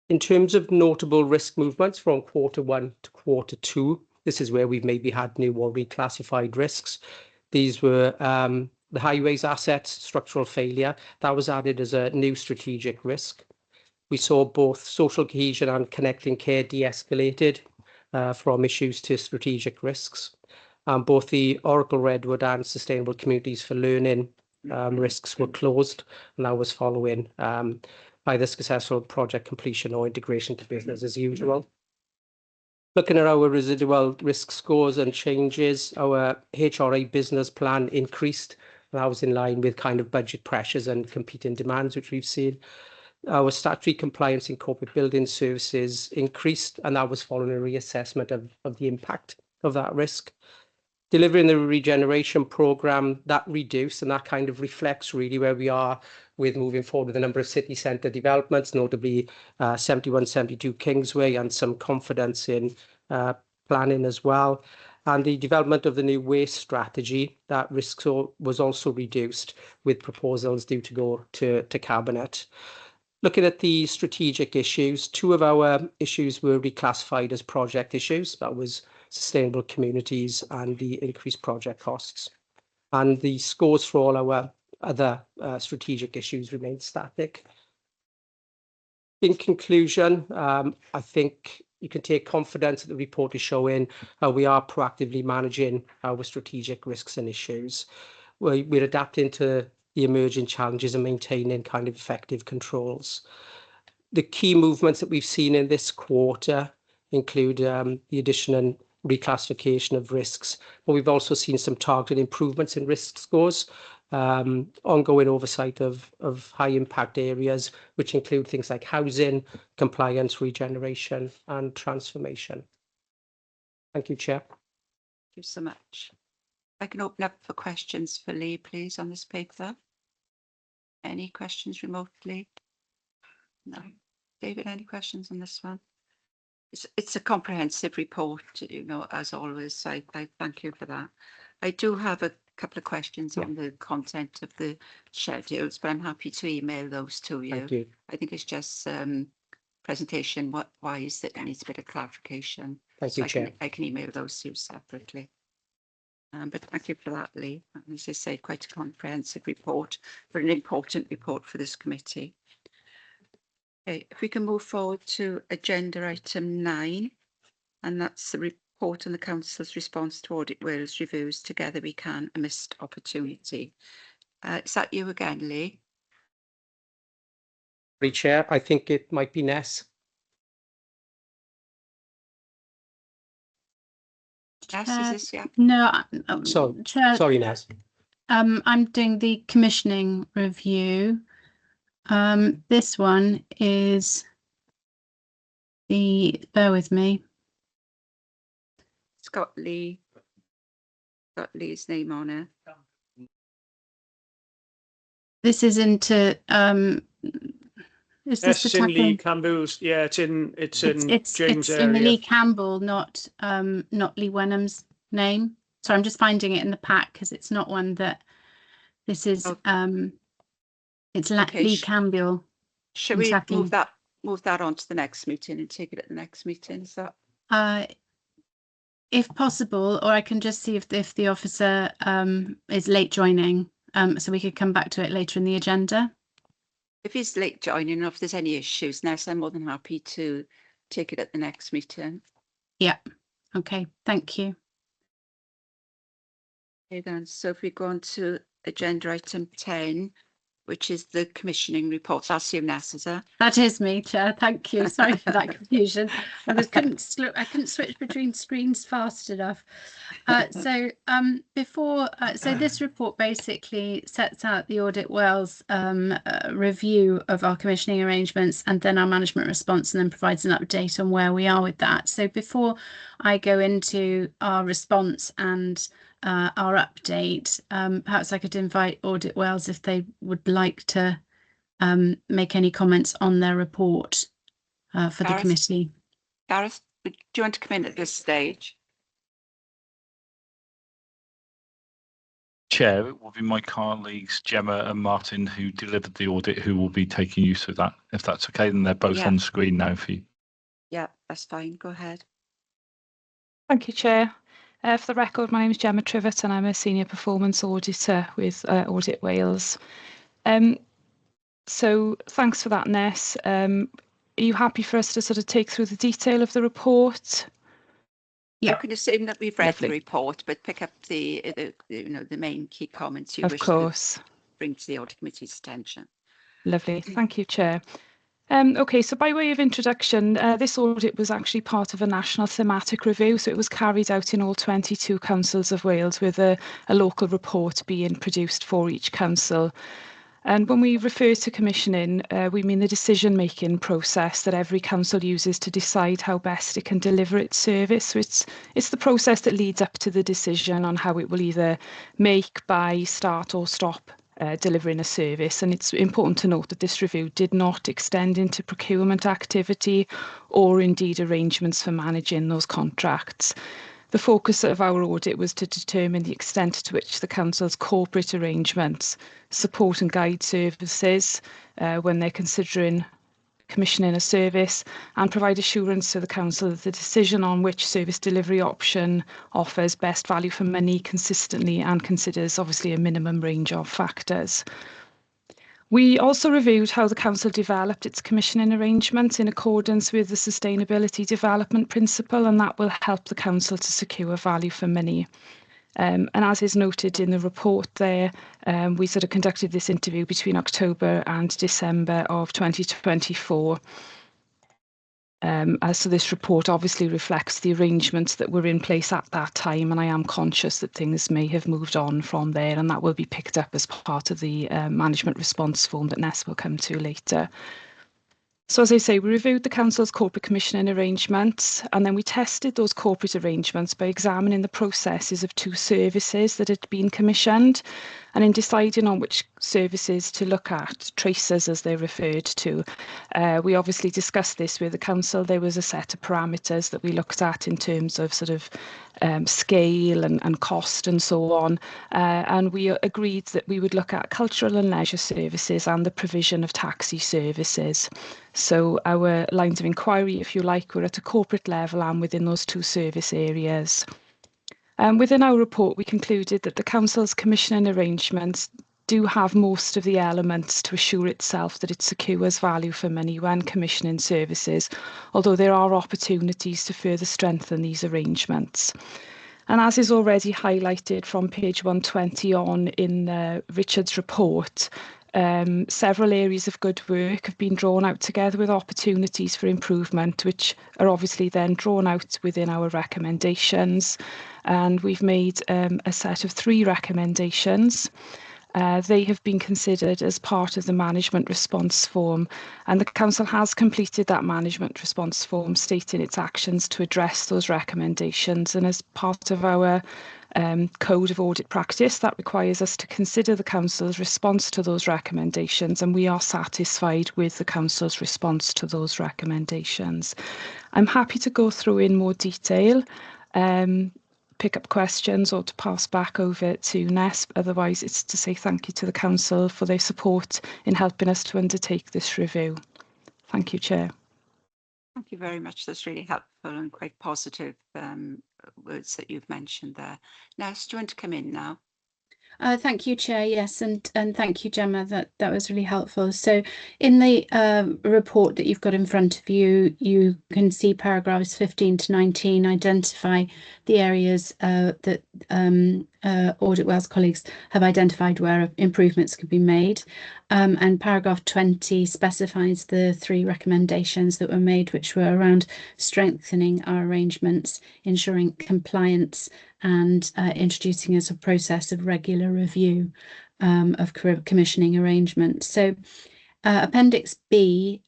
[SPEAKER 9] In terms of notable risk movements from Q1 to Q2, this is where we've maybe had new or reclassified risks. These were the highways assets, structural failure. That was added as a new strategic risk. We saw both social cohesion and connecting care de-escalated from issues to strategic risks. Both the Oracle Redwood and Sustainable Communities for Learning risks were closed, and that was following either successful project completion or integration to business as usual. Looking at our residual risk scores and changes, our HRA business plan increased, and that was in line with kind of budget pressures and competing demands which we've seen. Our statutory compliance in corporate building services increased, and that was following a reassessment of the impact of that risk. Delivering the regeneration programme, that reduced, and that kind of reflects really where we are with moving forward with a number of city centre developments, notably 7172 Kingsway, and some confidence in planning as well. And the development of the new waste strategy, that risk was also reduced with proposals due to go to Cabinet. Looking at the strategic issues, 2 of our issues were reclassified as project issues. That was sustainable communities and the increased project costs. And the scores for all our other strategic issues remain static. In conclusion, I think you can take confidence that the report is showing how we are proactively managing our strategic risks and issues. We're adapting to the emerging challenges and maintaining kind of effective controls. The key movements that we've seen in this quarter include the addition and reclassification of risks, but we've also seen some targeted improvements in risk scores, ongoing oversight of high impact areas, which include things like housing, compliance, regeneration and transformation. Thank you, Chair.
[SPEAKER 1] Thank you so much. I can open up for questions for Lee, please, on this paper. Any questions remotely? No. David, any questions on this one? It's a comprehensive report, you know, as always. So I thank you for that. I do have a couple of questions on the content of the schedules, but I'm happy to email those to you.
[SPEAKER 9] Thank you.
[SPEAKER 1] I think it's just presentation wise that needs a bit of clarification.
[SPEAKER 9] Thank you, Chair.
[SPEAKER 1] I can email those to you separately. But thank you for that, Lee. And as I say, quite a comprehensive report, but an important report for this committee. Okay, if we can move forward to agenda item 9, and that's the report on the Council's response to Audit Wales reviews, Together We Can, a Missed Opportunity. Is that you again, Lee?
[SPEAKER 9] Sorry, Chair, I think it might be Ness.
[SPEAKER 1] Yes, is this, yeah?
[SPEAKER 6] No, Chair,
[SPEAKER 9] Sorry, Ness.
[SPEAKER 6] I'm doing the commissioning review. This one is bear with me.
[SPEAKER 1] It's got Lee's name on it.
[SPEAKER 6] This is into is this the
[SPEAKER 10] in Lee Campbell's? Yeah, it's in James
[SPEAKER 6] it's
[SPEAKER 10] area.
[SPEAKER 6] in the Lee Campbell, not Lee Wenham's name. So I'm just finding it in the pack because it's not one that this is. It's
[SPEAKER 1] Okay,
[SPEAKER 6] Lee Campbell.
[SPEAKER 1] Shall we move that on to the next meeting and take it at the next meeting? Is that?
[SPEAKER 6] If possible, or I can just see if the officer is late joining, so we could come back to it later in the agenda.
[SPEAKER 1] If he's late joining, or if there's any issues, Ness, I'm more than happy to take it at the next meeting.
[SPEAKER 6] Yeah. Okay. Thank you.
[SPEAKER 1] Okay then, so if we go on to agenda item 10, which is the commissioning report. That's you, Ness, is it?
[SPEAKER 6] That is me, Chair. Thank you. Sorry for that confusion. I couldn't switch between screens fast enough. So this report basically sets out the Audit Wales review of our commissioning arrangements and then our management response, and then provides an update on where we are with that. So before I go into our response and our update, perhaps I could invite Audit Wales if they would like to make any comments on their report for the
[SPEAKER 1] Gareth?
[SPEAKER 6] committee.
[SPEAKER 1] Gareth, do you want to come in at this stage?
[SPEAKER 11] Chair, it will be my colleagues Gemma and Martin who delivered the audit who will be taking use of that. If that's okay, then they're both
[SPEAKER 1] Yeah.
[SPEAKER 11] on screen now for you.
[SPEAKER 1] Yeah, that's fine. Go ahead.
[SPEAKER 12] Thank you, Chair. For the record, my name is Gemma Trivett and I'm a Senior Performance Auditor with Audit Wales. So thanks for that, Ness. Are you happy for us to sort of take through the detail of the report?
[SPEAKER 1] You can assume that we've read
[SPEAKER 12] Lovely.
[SPEAKER 1] the report, but pick up the main key comments you
[SPEAKER 12] Of
[SPEAKER 1] wish
[SPEAKER 12] course.
[SPEAKER 1] to bring to the Audit Committee's attention.
[SPEAKER 12] Lovely. Thank you, Chair. Okay, so by way of introduction, this audit was actually part of a national thematic review, so it was carried out in all 22 councils of Wales with a local report being produced for each council. And when we refer to commissioning, we mean the decision-making process that every council uses to decide how best it can deliver its service. So it's the process that leads up to the decision on how it will either make, buy, start or stop delivering a service. And it's important to note that this review did not extend into procurement activity or indeed arrangements for managing those contracts. The focus of our audit was to determine the extent to which the council's corporate arrangements support and guide services when they're considering commissioning a service, and provide assurance to the council that the decision on which service delivery option offers best value for money consistently and considers obviously a minimum range of factors. We also reviewed how the council developed its commissioning arrangements in accordance with the sustainability development principle, and that will help the council to secure value for money. And as is noted in the report there, we sort of conducted this interview between October and December of 2024. So this report obviously reflects the arrangements that were in place at that time, and I am conscious that things may have moved on from there, and that will be picked up as part of the management response form that Ness will come to later. So as I say, we reviewed the council's corporate commissioning arrangements, and then we tested those corporate arrangements by examining the processes of 2 services that had been commissioned, and in deciding on which services to look at, tracers as they're referred to. We obviously discussed this with the council. There was a set of parameters that we looked at in terms of sort of scale and cost and so on, and we agreed that we would look at cultural and leisure services and the provision of taxi services. So our lines of inquiry, if you like, were at a corporate level and within those 2 service areas. Within our report, we concluded that the council's commissioning arrangements do have most of the elements to assure itself that it secures value for money when commissioning services, although there are opportunities to further strengthen these arrangements. And as is already highlighted from page 120 on in Richard's report, several areas of good work have been drawn out together with opportunities for improvement, which are obviously then drawn out within our recommendations. And we've made a set of 3 recommendations. They have been considered as part of the management response form, and the council has completed that management response form stating its actions to address those recommendations. And as part of our code of audit practice, that requires us to consider the council's response to those recommendations, and we are satisfied with the council's response to those recommendations. I'm happy to go through in more detail, pick up questions or to pass back over to Ness. Otherwise, it's to say thank you to the council for their support in helping us to undertake this review. Thank you, Chair.
[SPEAKER 1] Thank you very much. That's really helpful and quite positive words that you've mentioned there. Ness, do you want to come in now?
[SPEAKER 6] Thank you, Chair. Yes, and thank you, Gemma. That was really helpful. So, in the report that you've got in front of you, you can see paragraphs 15 to 19 identify the areas that Audit Wales colleagues have identified where improvements could be made. And paragraph 20 specifies the 3 recommendations that were made, which were around strengthening our arrangements, ensuring compliance, and introducing as a process of regular review of commissioning arrangements. So Appendix B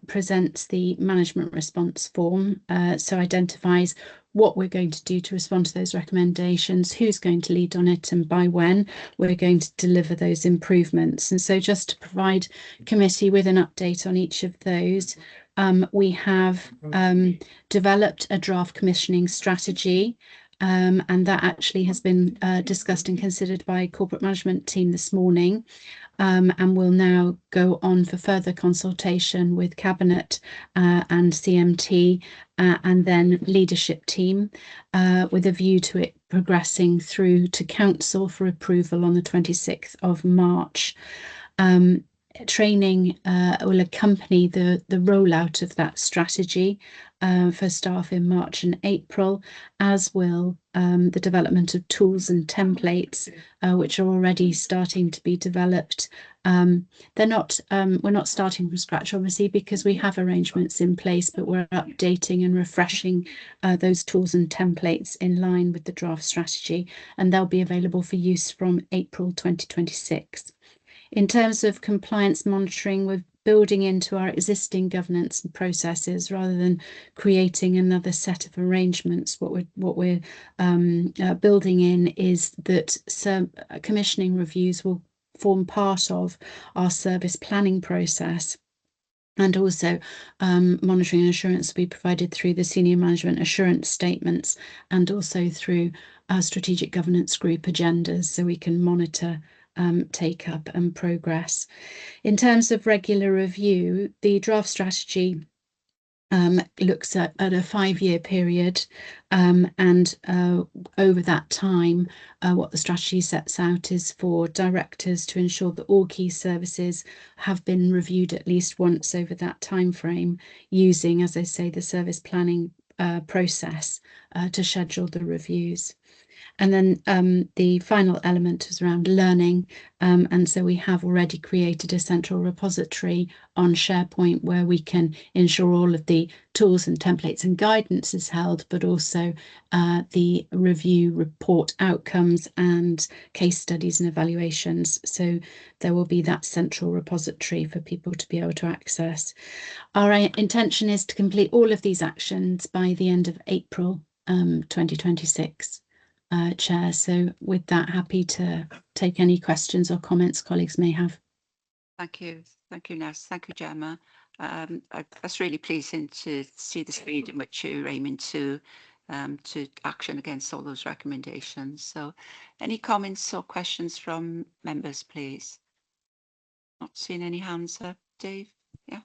[SPEAKER 6] presents the management response form, so identifies what we're going to do to respond to those recommendations, who's going to lead on it, and by when we're going to deliver those improvements. And so just to provide committee with an update on each of those, we have developed a draft commissioning strategy, and that actually has been discussed and considered by corporate management team this morning, and will now go on for further consultation with Cabinet and CMT and then leadership team, with a view to it progressing through to Council for approval on the 26th of March. Training will accompany the rollout of that strategy for staff in March and April, as will the development of tools and templates, which are already starting to be developed. We're not starting from scratch, obviously, because we have arrangements in place, but we're updating and refreshing those tools and templates in line with the draft strategy, and they'll be available for use from April 2026. In terms of compliance monitoring, we're building into our existing governance and processes rather than creating another set of arrangements. What we're building in is that some commissioning reviews will form part of our service planning process. And also monitoring and assurance will be provided through the senior management assurance statements and also through our strategic governance group agendas, so we can monitor take up and progress. In terms of regular review, the draft strategy looks at a 5-year period, and over that time, what the strategy sets out is for directors to ensure that all key services have been reviewed at least once over that time frame, using, as I say, the service planning process to schedule the reviews. And then the final element is around learning. And so we have already created a central repository on SharePoint where we can ensure all of the tools and templates and guidance is held, but also the review report outcomes and case studies and evaluations. So there will be that central repository for people to be able to access. Our intention is to complete all of these actions by the end of April 2026. Chair. So with that, happy to take any questions or comments colleagues may have.
[SPEAKER 1] Thank you, Ness. Thank you, Gemma. That's really pleasing to see the speed in which you're aiming to action against all those recommendations. So any comments or questions from members, please? Not seeing any hands up. Dave? Yeah.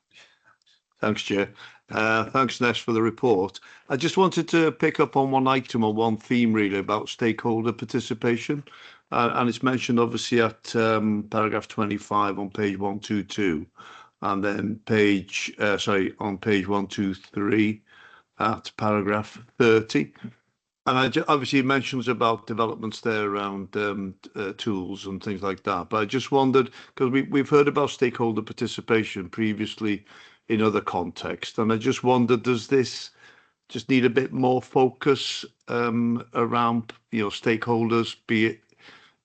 [SPEAKER 3] Thanks, Chair. Thanks, Ness, for the report. I just wanted to pick up on one item or one theme really about stakeholder participation. And it's mentioned obviously at paragraph 25 on page 122, and then on page 123 at paragraph 30. And obviously it mentions about developments there around tools and things like that. But I just wondered, because we've heard about stakeholder participation previously in other contexts, and I just wondered, does this just need a bit more focus around stakeholders, be it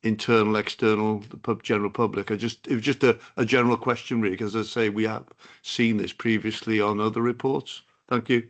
[SPEAKER 3] internal, external, the general public? It was just a general question really, because as I say, we have seen this previously on other reports. Thank you.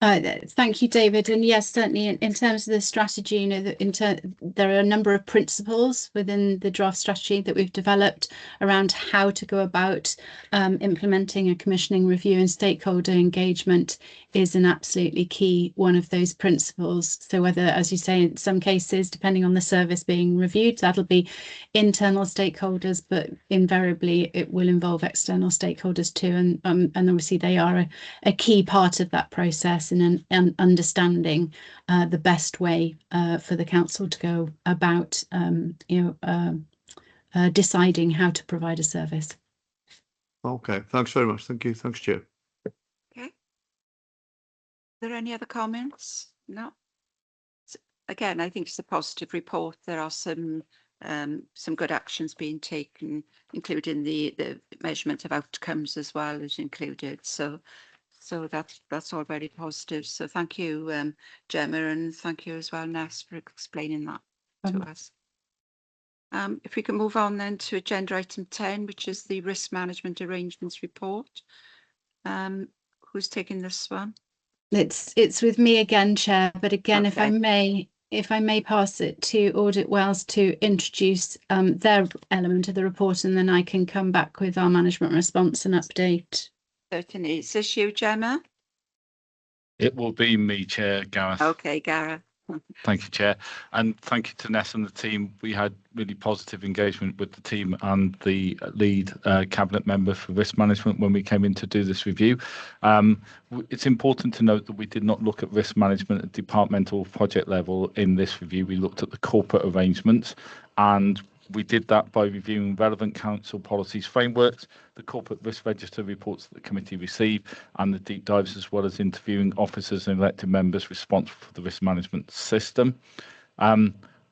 [SPEAKER 6] Thank you, David. And yes, certainly in terms of the strategy, there are a number of principles within the draft strategy that we've developed around how to go about implementing a commissioning review, and stakeholder engagement is an absolutely key one of those principles. So whether, as you say, in some cases, depending on the service being reviewed, that'll be internal stakeholders, but invariably it will involve external stakeholders too. And obviously they are a key part of that process and understanding the best way for the council to go about deciding how to provide a service.
[SPEAKER 3] Okay, thanks very much. Thank you. Thanks, Chair.
[SPEAKER 1] Okay. Are there any other comments? No. Again, I think it's a positive report. There are some good actions being taken, including the measurement of outcomes as well as included. So that's all very positive. So thank you, Gemma, and thank you as well, Ness, for explaining that to us. If we can move on then to agenda item 10, which is the risk management arrangements report. Who's taking this one?
[SPEAKER 6] It's with me again, Chair, but again,
[SPEAKER 1] Okay.
[SPEAKER 6] if I may pass it to Audit Wales to introduce their element of the report, and then I can come back with our management response and update.
[SPEAKER 1] Certainly. Is this you, Gemma?
[SPEAKER 11] It will be me, Chair Gareth.
[SPEAKER 1] Okay, Gareth.
[SPEAKER 11] Thank you, Chair. And thank you to Ness and the team. We had really positive engagement with the team and the lead cabinet member for risk management when we came in to do this review. It's important to note that we did not look at risk management at departmental project level in this review. We looked at the corporate arrangements, and we did that by reviewing relevant council policies frameworks, the corporate risk register reports that the committee received, and the deep dives, as well as interviewing officers and elected members responsible for the risk management system.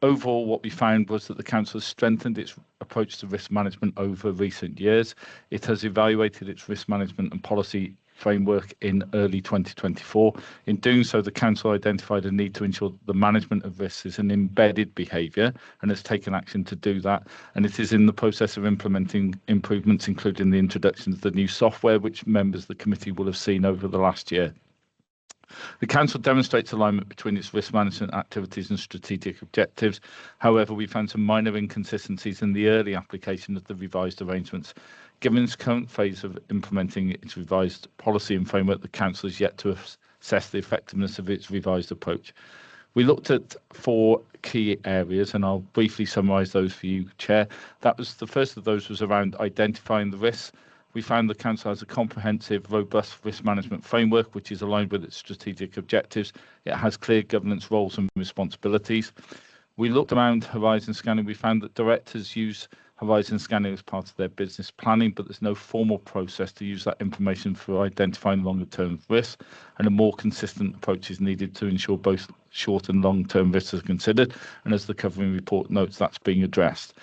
[SPEAKER 11] Overall, what we found was that the council has strengthened its approach to risk management over recent years. It has evaluated its risk management and policy framework in early 2024. In doing so, the council identified a need to ensure that the management of risks is an embedded behaviour and has taken action to do that. And it is in the process of implementing improvements, including the introduction of the new software, which members of the committee will have seen over the last year. The council demonstrates alignment between its risk management activities and strategic objectives. However, we found some minor inconsistencies in the early application of the revised arrangements. Given its current phase of implementing its revised policy and framework, the council is yet to assess the effectiveness of its revised approach. We looked at 4 key areas, and I'll briefly summarise those for you, Chair. The first of those was around identifying the risks. We found the council has a comprehensive, robust risk management framework, which is aligned with its strategic objectives. It has clear governance roles and responsibilities. We looked around horizon scanning. We found that directors use horizon scanning as part of their business planning, but there's no formal process to use that information for identifying longer-term risks, and a more consistent approach is needed to ensure both short and long-term risks are considered, and as the covering report notes, that's being addressed.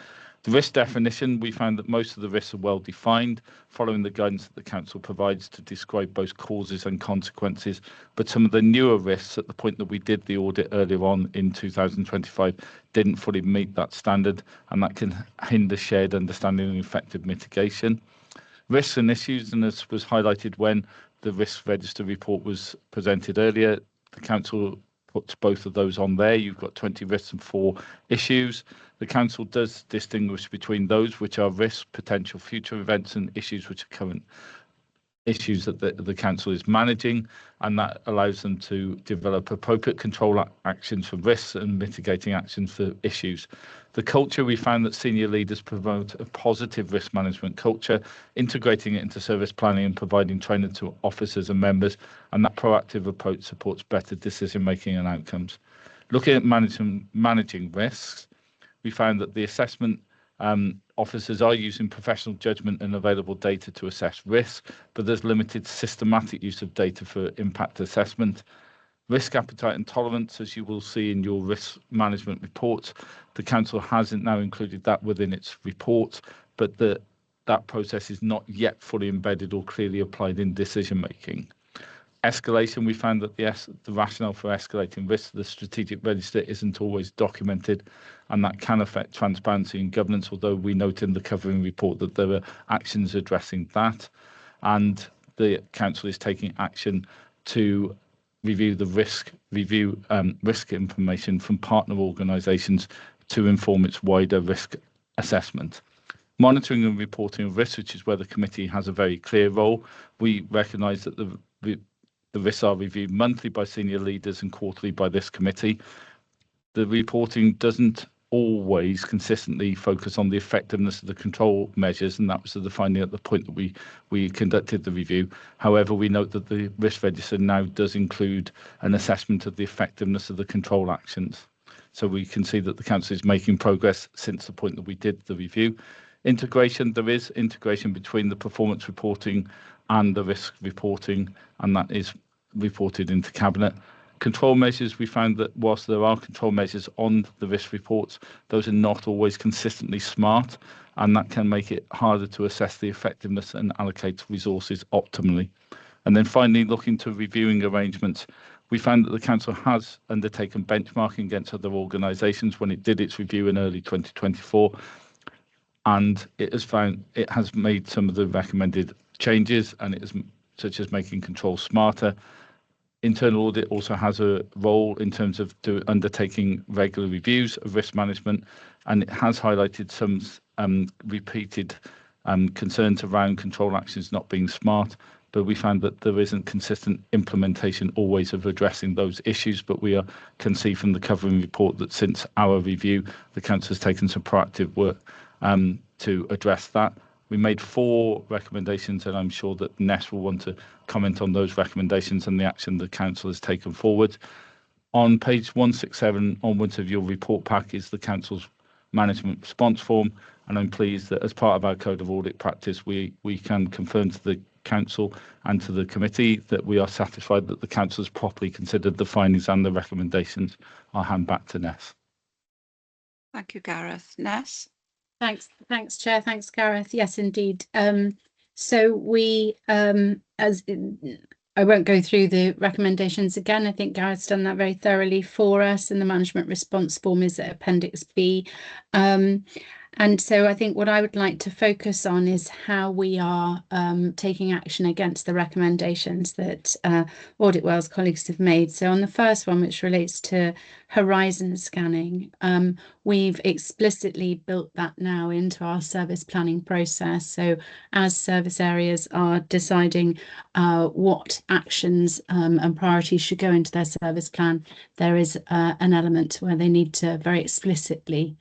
[SPEAKER 11] The risk definition, we found that most of the risks are well defined, following the guidance that the council provides to describe both causes and consequences, but some of the newer risks at the point that we did the audit earlier on in 2025 didn't fully meet that standard, and that can hinder shared understanding and effective mitigation. Risks and issues, and as was highlighted when the risk register report was presented earlier, the council puts both of those on there. You've got 20 risks and 4 issues. The council does distinguish between those which are risks, potential future events, and issues which are current issues that the council is managing, and that allows them to develop appropriate control actions for risks and mitigating actions for issues. The culture, we found that senior leaders promote a positive risk management culture, integrating it into service planning and providing training to officers and members, and that proactive approach supports better decision making and outcomes. Looking at managing risks, we found that the assessment officers are using professional judgment and available data to assess risk, but there's limited systematic use of data for impact assessment. Risk appetite and tolerance, as you will see in your risk management reports, the council hasn't now included that within its report, but that process is not yet fully embedded or clearly applied in decision making. Escalation, we found that the rationale for escalating risk to the strategic register isn't always documented, and that can affect transparency and governance, although we note in the covering report that there are actions addressing that, and the council is taking action to review the risk information from partner organisations to inform its wider risk assessment. Monitoring and reporting of risks, which is where the committee has a very clear role. We recognise that the risks are reviewed monthly by senior leaders and quarterly by this committee. The reporting doesn't always consistently focus on the effectiveness of the control measures, and that was the finding at the point that we conducted the review. However, we note that the risk register now does include an assessment of the effectiveness of the control actions. So we can see that the council is making progress since the point that we did the review. Integration, there is integration between the performance reporting and the risk reporting, and that is reported into Cabinet. Control measures, we found that whilst there are control measures on the risk reports, those are not always consistently smart, and that can make it harder to assess the effectiveness and allocate resources optimally. And then finally, looking to reviewing arrangements, we found that the council has undertaken benchmarking against other organisations when it did its review in early 2024, and it has made some of the recommended changes, and it is such as making control smarter. Internal audit also has a role in terms of undertaking regular reviews of risk management, and it has highlighted some repeated concerns around control actions not being smart, but we found that there isn't consistent implementation always of addressing those issues. But we can see from the covering report that since our review, the council has taken some proactive work to address that. We made 4 recommendations, and I'm sure that Ness will want to comment on those recommendations and the action the council has taken forward. On page 167 onwards of your report pack is the council's management response form, and I'm pleased that as part of our code of audit practice, we can confirm to the council and to the committee that we are satisfied that the council has properly considered the findings and the recommendations. I'll hand back to Ness.
[SPEAKER 1] Thank you, Gareth. Ness?
[SPEAKER 6] Thanks, Chair. Thanks, Gareth. Yes, indeed. So we, I won't go through the recommendations again. I think Gareth's done that very thoroughly for us, and the management response form is at Appendix B. And so I think what I would like to focus on is how we are taking action against the recommendations that Audit Wales colleagues have made. So on the first one, which relates to horizon scanning, we've explicitly built that now into our service planning process. So as service areas are deciding what actions and priorities should go into their service plan, there is an element where they need to very explicitly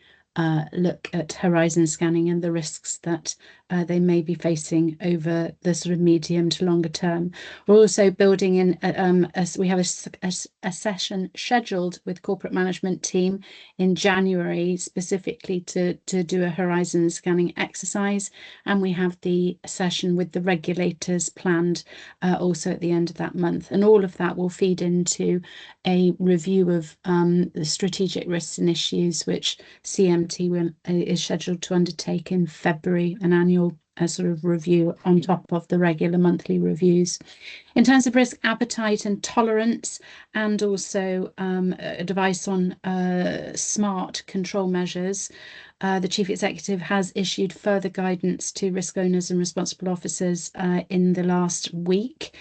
[SPEAKER 6] look at horizon scanning and the risks that they may be facing over the sort of medium to longer term. We're also building in, we have a session scheduled with corporate management team in January specifically to do a horizon scanning exercise, and we have the session with the regulators planned also at the end of that month. And all of that will feed into a review of the strategic risks and issues which CMT is scheduled to undertake in February, an annual sort of review on top of the regular monthly reviews. In terms of risk appetite and tolerance, and also advice on smart control measures, the Chief Executive has issued further guidance to risk owners and responsible officers in the last week.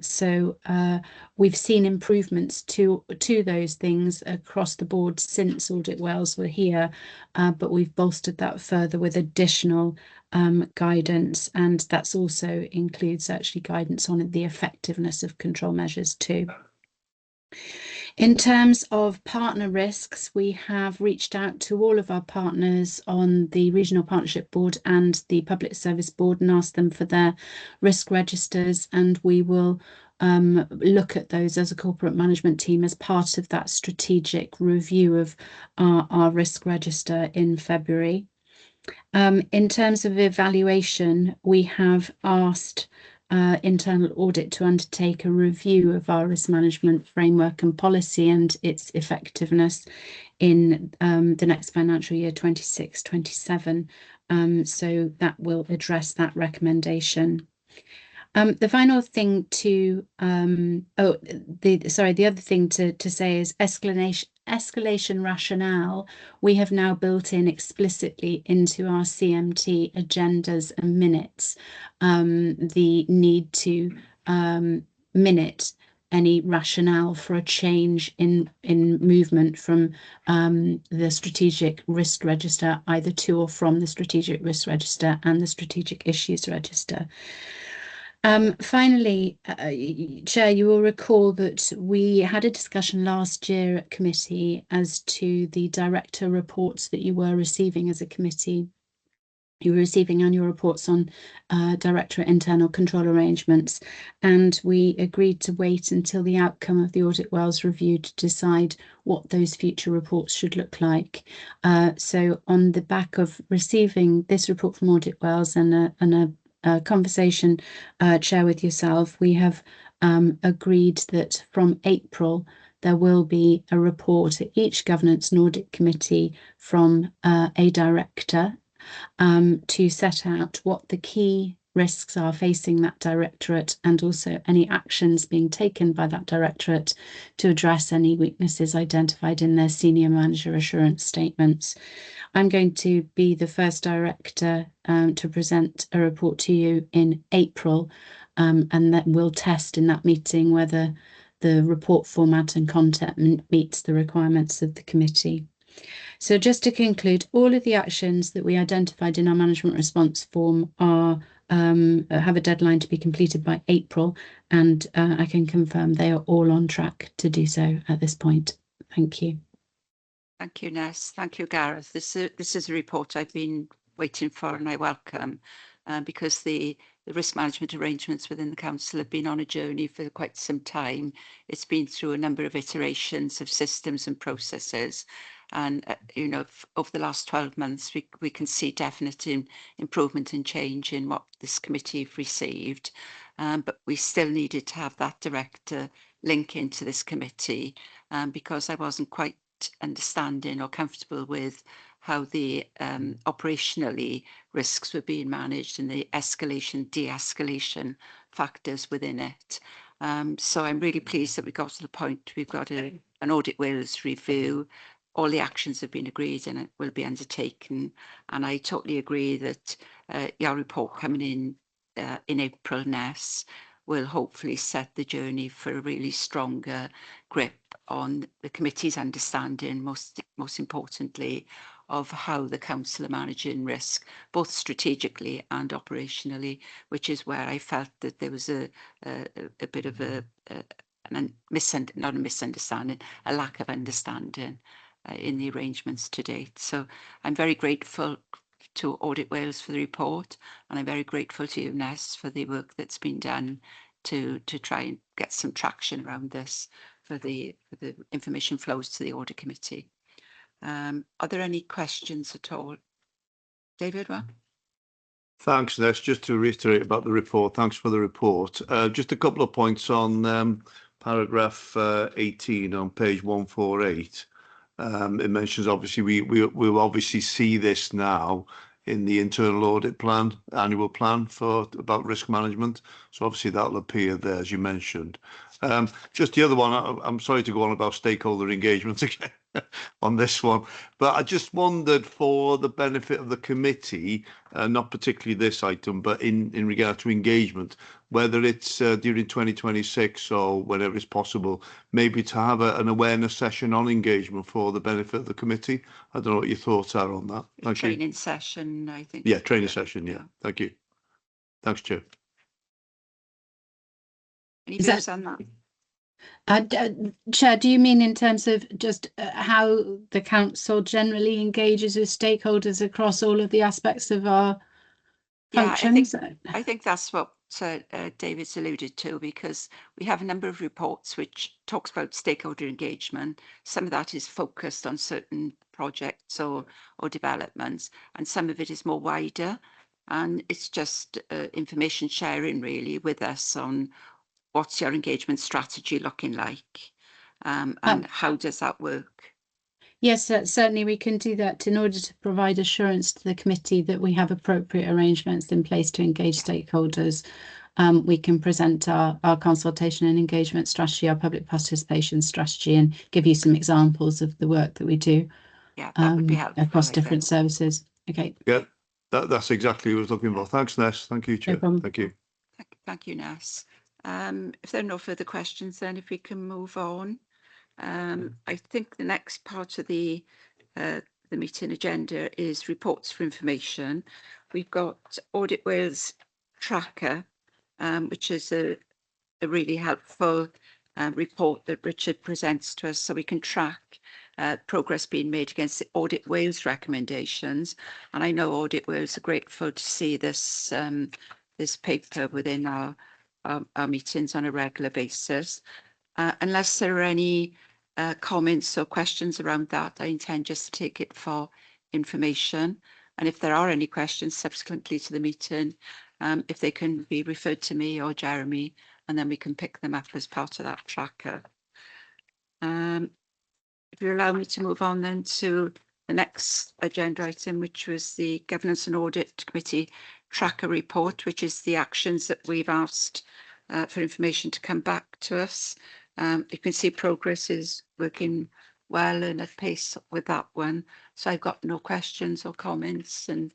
[SPEAKER 6] So we've seen improvements to those things across the board since Audit Wales were here, but we've bolstered that further with additional guidance, and that's also includes actually guidance on the effectiveness of control measures too. In terms of partner risks, we have reached out to all of our partners on the Regional Partnership Board and the Public Service Board and asked them for their risk registers, and we will look at those as a corporate management team as part of that strategic review of our risk register in February. In terms of evaluation, we have asked internal audit to undertake a review of our risk management framework and policy and its effectiveness in the next financial year 26-27. So that will address that recommendation. The final thing to the other thing to say is escalation rationale. We have now built in explicitly into our CMT agendas and minutes the need to minute any rationale for a change in movement from the strategic risk register, either to or from the strategic risk register and the strategic issues register. Finally, Chair, you will recall that we had a discussion last year at committee as to the director reports that you were receiving as a committee. You were receiving annual reports on directorate internal control arrangements, and we agreed to wait until the outcome of the Audit Wales review to decide what those future reports should look like. So on the back of receiving this report from Audit Wales and a conversation, Chair, with yourself, we have agreed that from April there will be a report at each Governance and Audit Committee from a director to set out what the key risks are facing that directorate and also any actions being taken by that directorate to address any weaknesses identified in their senior manager assurance statements. I'm going to be the first director to present a report to you in April, and then we'll test in that meeting whether the report format and content meets the requirements of the committee. So just to conclude, all of the actions that we identified in our management response form are have a deadline to be completed by April, and I can confirm they are all on track to do so at this point. Thank you.
[SPEAKER 1] Thank you, Ness. Thank you, Gareth. This is a report I've been waiting for, and I welcome, because the risk management arrangements within the council have been on a journey for quite some time. It's been through a number of iterations of systems and processes. And, you know, over the last 12 months, we can see definite improvement and change in what this committee have received. But we still needed to have that director link into this committee, because I wasn't quite understanding or comfortable with how the operationally risks were being managed and the escalation, de-escalation factors within it. So I'm really pleased that we got to the point we've got an Audit Wales review. All the actions have been agreed and it will be undertaken. And I totally agree that your report coming in April, Ness, will hopefully set the journey for a really stronger grip on the committee's understanding, most importantly, of how the council are managing risk, both strategically and operationally, which is where I felt that there was a bit of a lack of understanding in the arrangements to date. So I'm very grateful to Audit Wales for the report, and I'm very grateful to you, Ness, for the work that's been done to try and get some traction around this for the information flows to the Audit Committee. Are there any questions at all? David, what?
[SPEAKER 3] Thanks, Ness. Just to reiterate about the report, thanks for the report. Just a couple of points on paragraph 18 on page 148. It mentions, obviously, we'll obviously see this now in the internal audit plan, annual plan about risk management. So obviously that'll appear there, as you mentioned. Just the other one, I'm sorry to go on about stakeholder engagement again on this one, but I just wondered, for the benefit of the committee, not particularly this item, but in regard to engagement, whether it's during 2026 or whenever it's possible, maybe to have an awareness session on engagement for the benefit of the committee. I don't know what your thoughts are on that. Thank you.
[SPEAKER 1] Training session, I think.
[SPEAKER 3] Yeah, training session, yeah. Thank you. Thanks, Chair.
[SPEAKER 1] Any views on that?
[SPEAKER 6] Chair, do you mean in terms of just how the council generally engages with stakeholders across all of the aspects of our functions?
[SPEAKER 1] Yeah, I think that's what David's alluded to, because we have a number of reports which talks about stakeholder engagement. Some of that is focused on certain projects or developments, and some of it is more wider. And it's just information sharing really with us on what's your engagement strategy looking like, and how does that work?
[SPEAKER 6] Yes, certainly we can do that in order to provide assurance to the committee that we have appropriate arrangements in place to engage stakeholders. We can present our consultation and engagement strategy, our public participation strategy, and give you some examples of the work that we do.
[SPEAKER 1] Yeah, that would be helpful
[SPEAKER 6] across different services. Okay.
[SPEAKER 3] Yeah, that's exactly what I was looking for. Thanks, Ness. Thank you, Chair.
[SPEAKER 6] No problem.
[SPEAKER 3] Thank you.
[SPEAKER 1] Thank you, Ness. If there are no further questions, then if we can move on. I think the next part of the meeting agenda is reports for information. We've got Audit Wales tracker which is a really helpful report that Richard presents to us so we can track progress being made against the Audit Wales recommendations. And I know Audit Wales are grateful to see this this paper within our meetings on a regular basis. Unless there are any comments or questions around that, I intend just to take it for information. And if there are any questions subsequently to the meeting, if they can be referred to me or Jeremy, and then we can pick them up as part of that tracker. If you allow me to move on then to the next agenda item, which was the Governance and Audit Committee tracker report, which is the actions that we've asked for information to come back to us. You can see progress is working well and at pace with that one. So I've got no questions or comments, and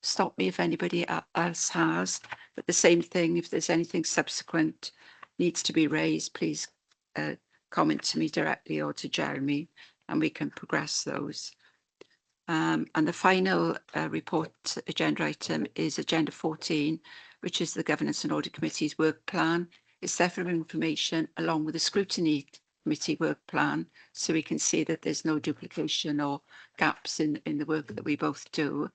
[SPEAKER 1] stop me if anybody else has. But the same thing, if there's anything subsequent needs to be raised, please comment to me directly or to Jeremy, and we can progress those. And the final report agenda item is agenda 14, which is the Governance and Audit Committee's work plan. It's there for information along with the Scrutiny Committee work plan, so we can see that there's no duplication or gaps in the work that we both do.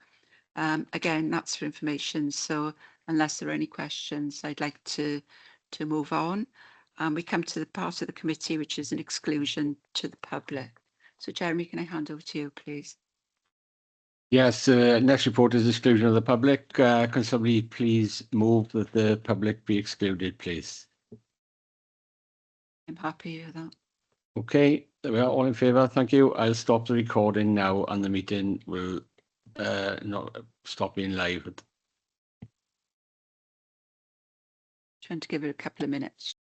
[SPEAKER 1] Again, that's for information. So unless there are any questions, I'd like to move on. We come to the part of the committee which is an exclusion to the public. So Jeremy, can I hand over to you, please?
[SPEAKER 4] Yes, next report is exclusion of the public. Can somebody please move that the public be excluded, please?
[SPEAKER 1] I'm happy with that.
[SPEAKER 4] Okay, there we are, all in favour, thank you. I'll stop the recording now and the meeting will not stop being live.
[SPEAKER 1] Trying to give it a couple of minutes.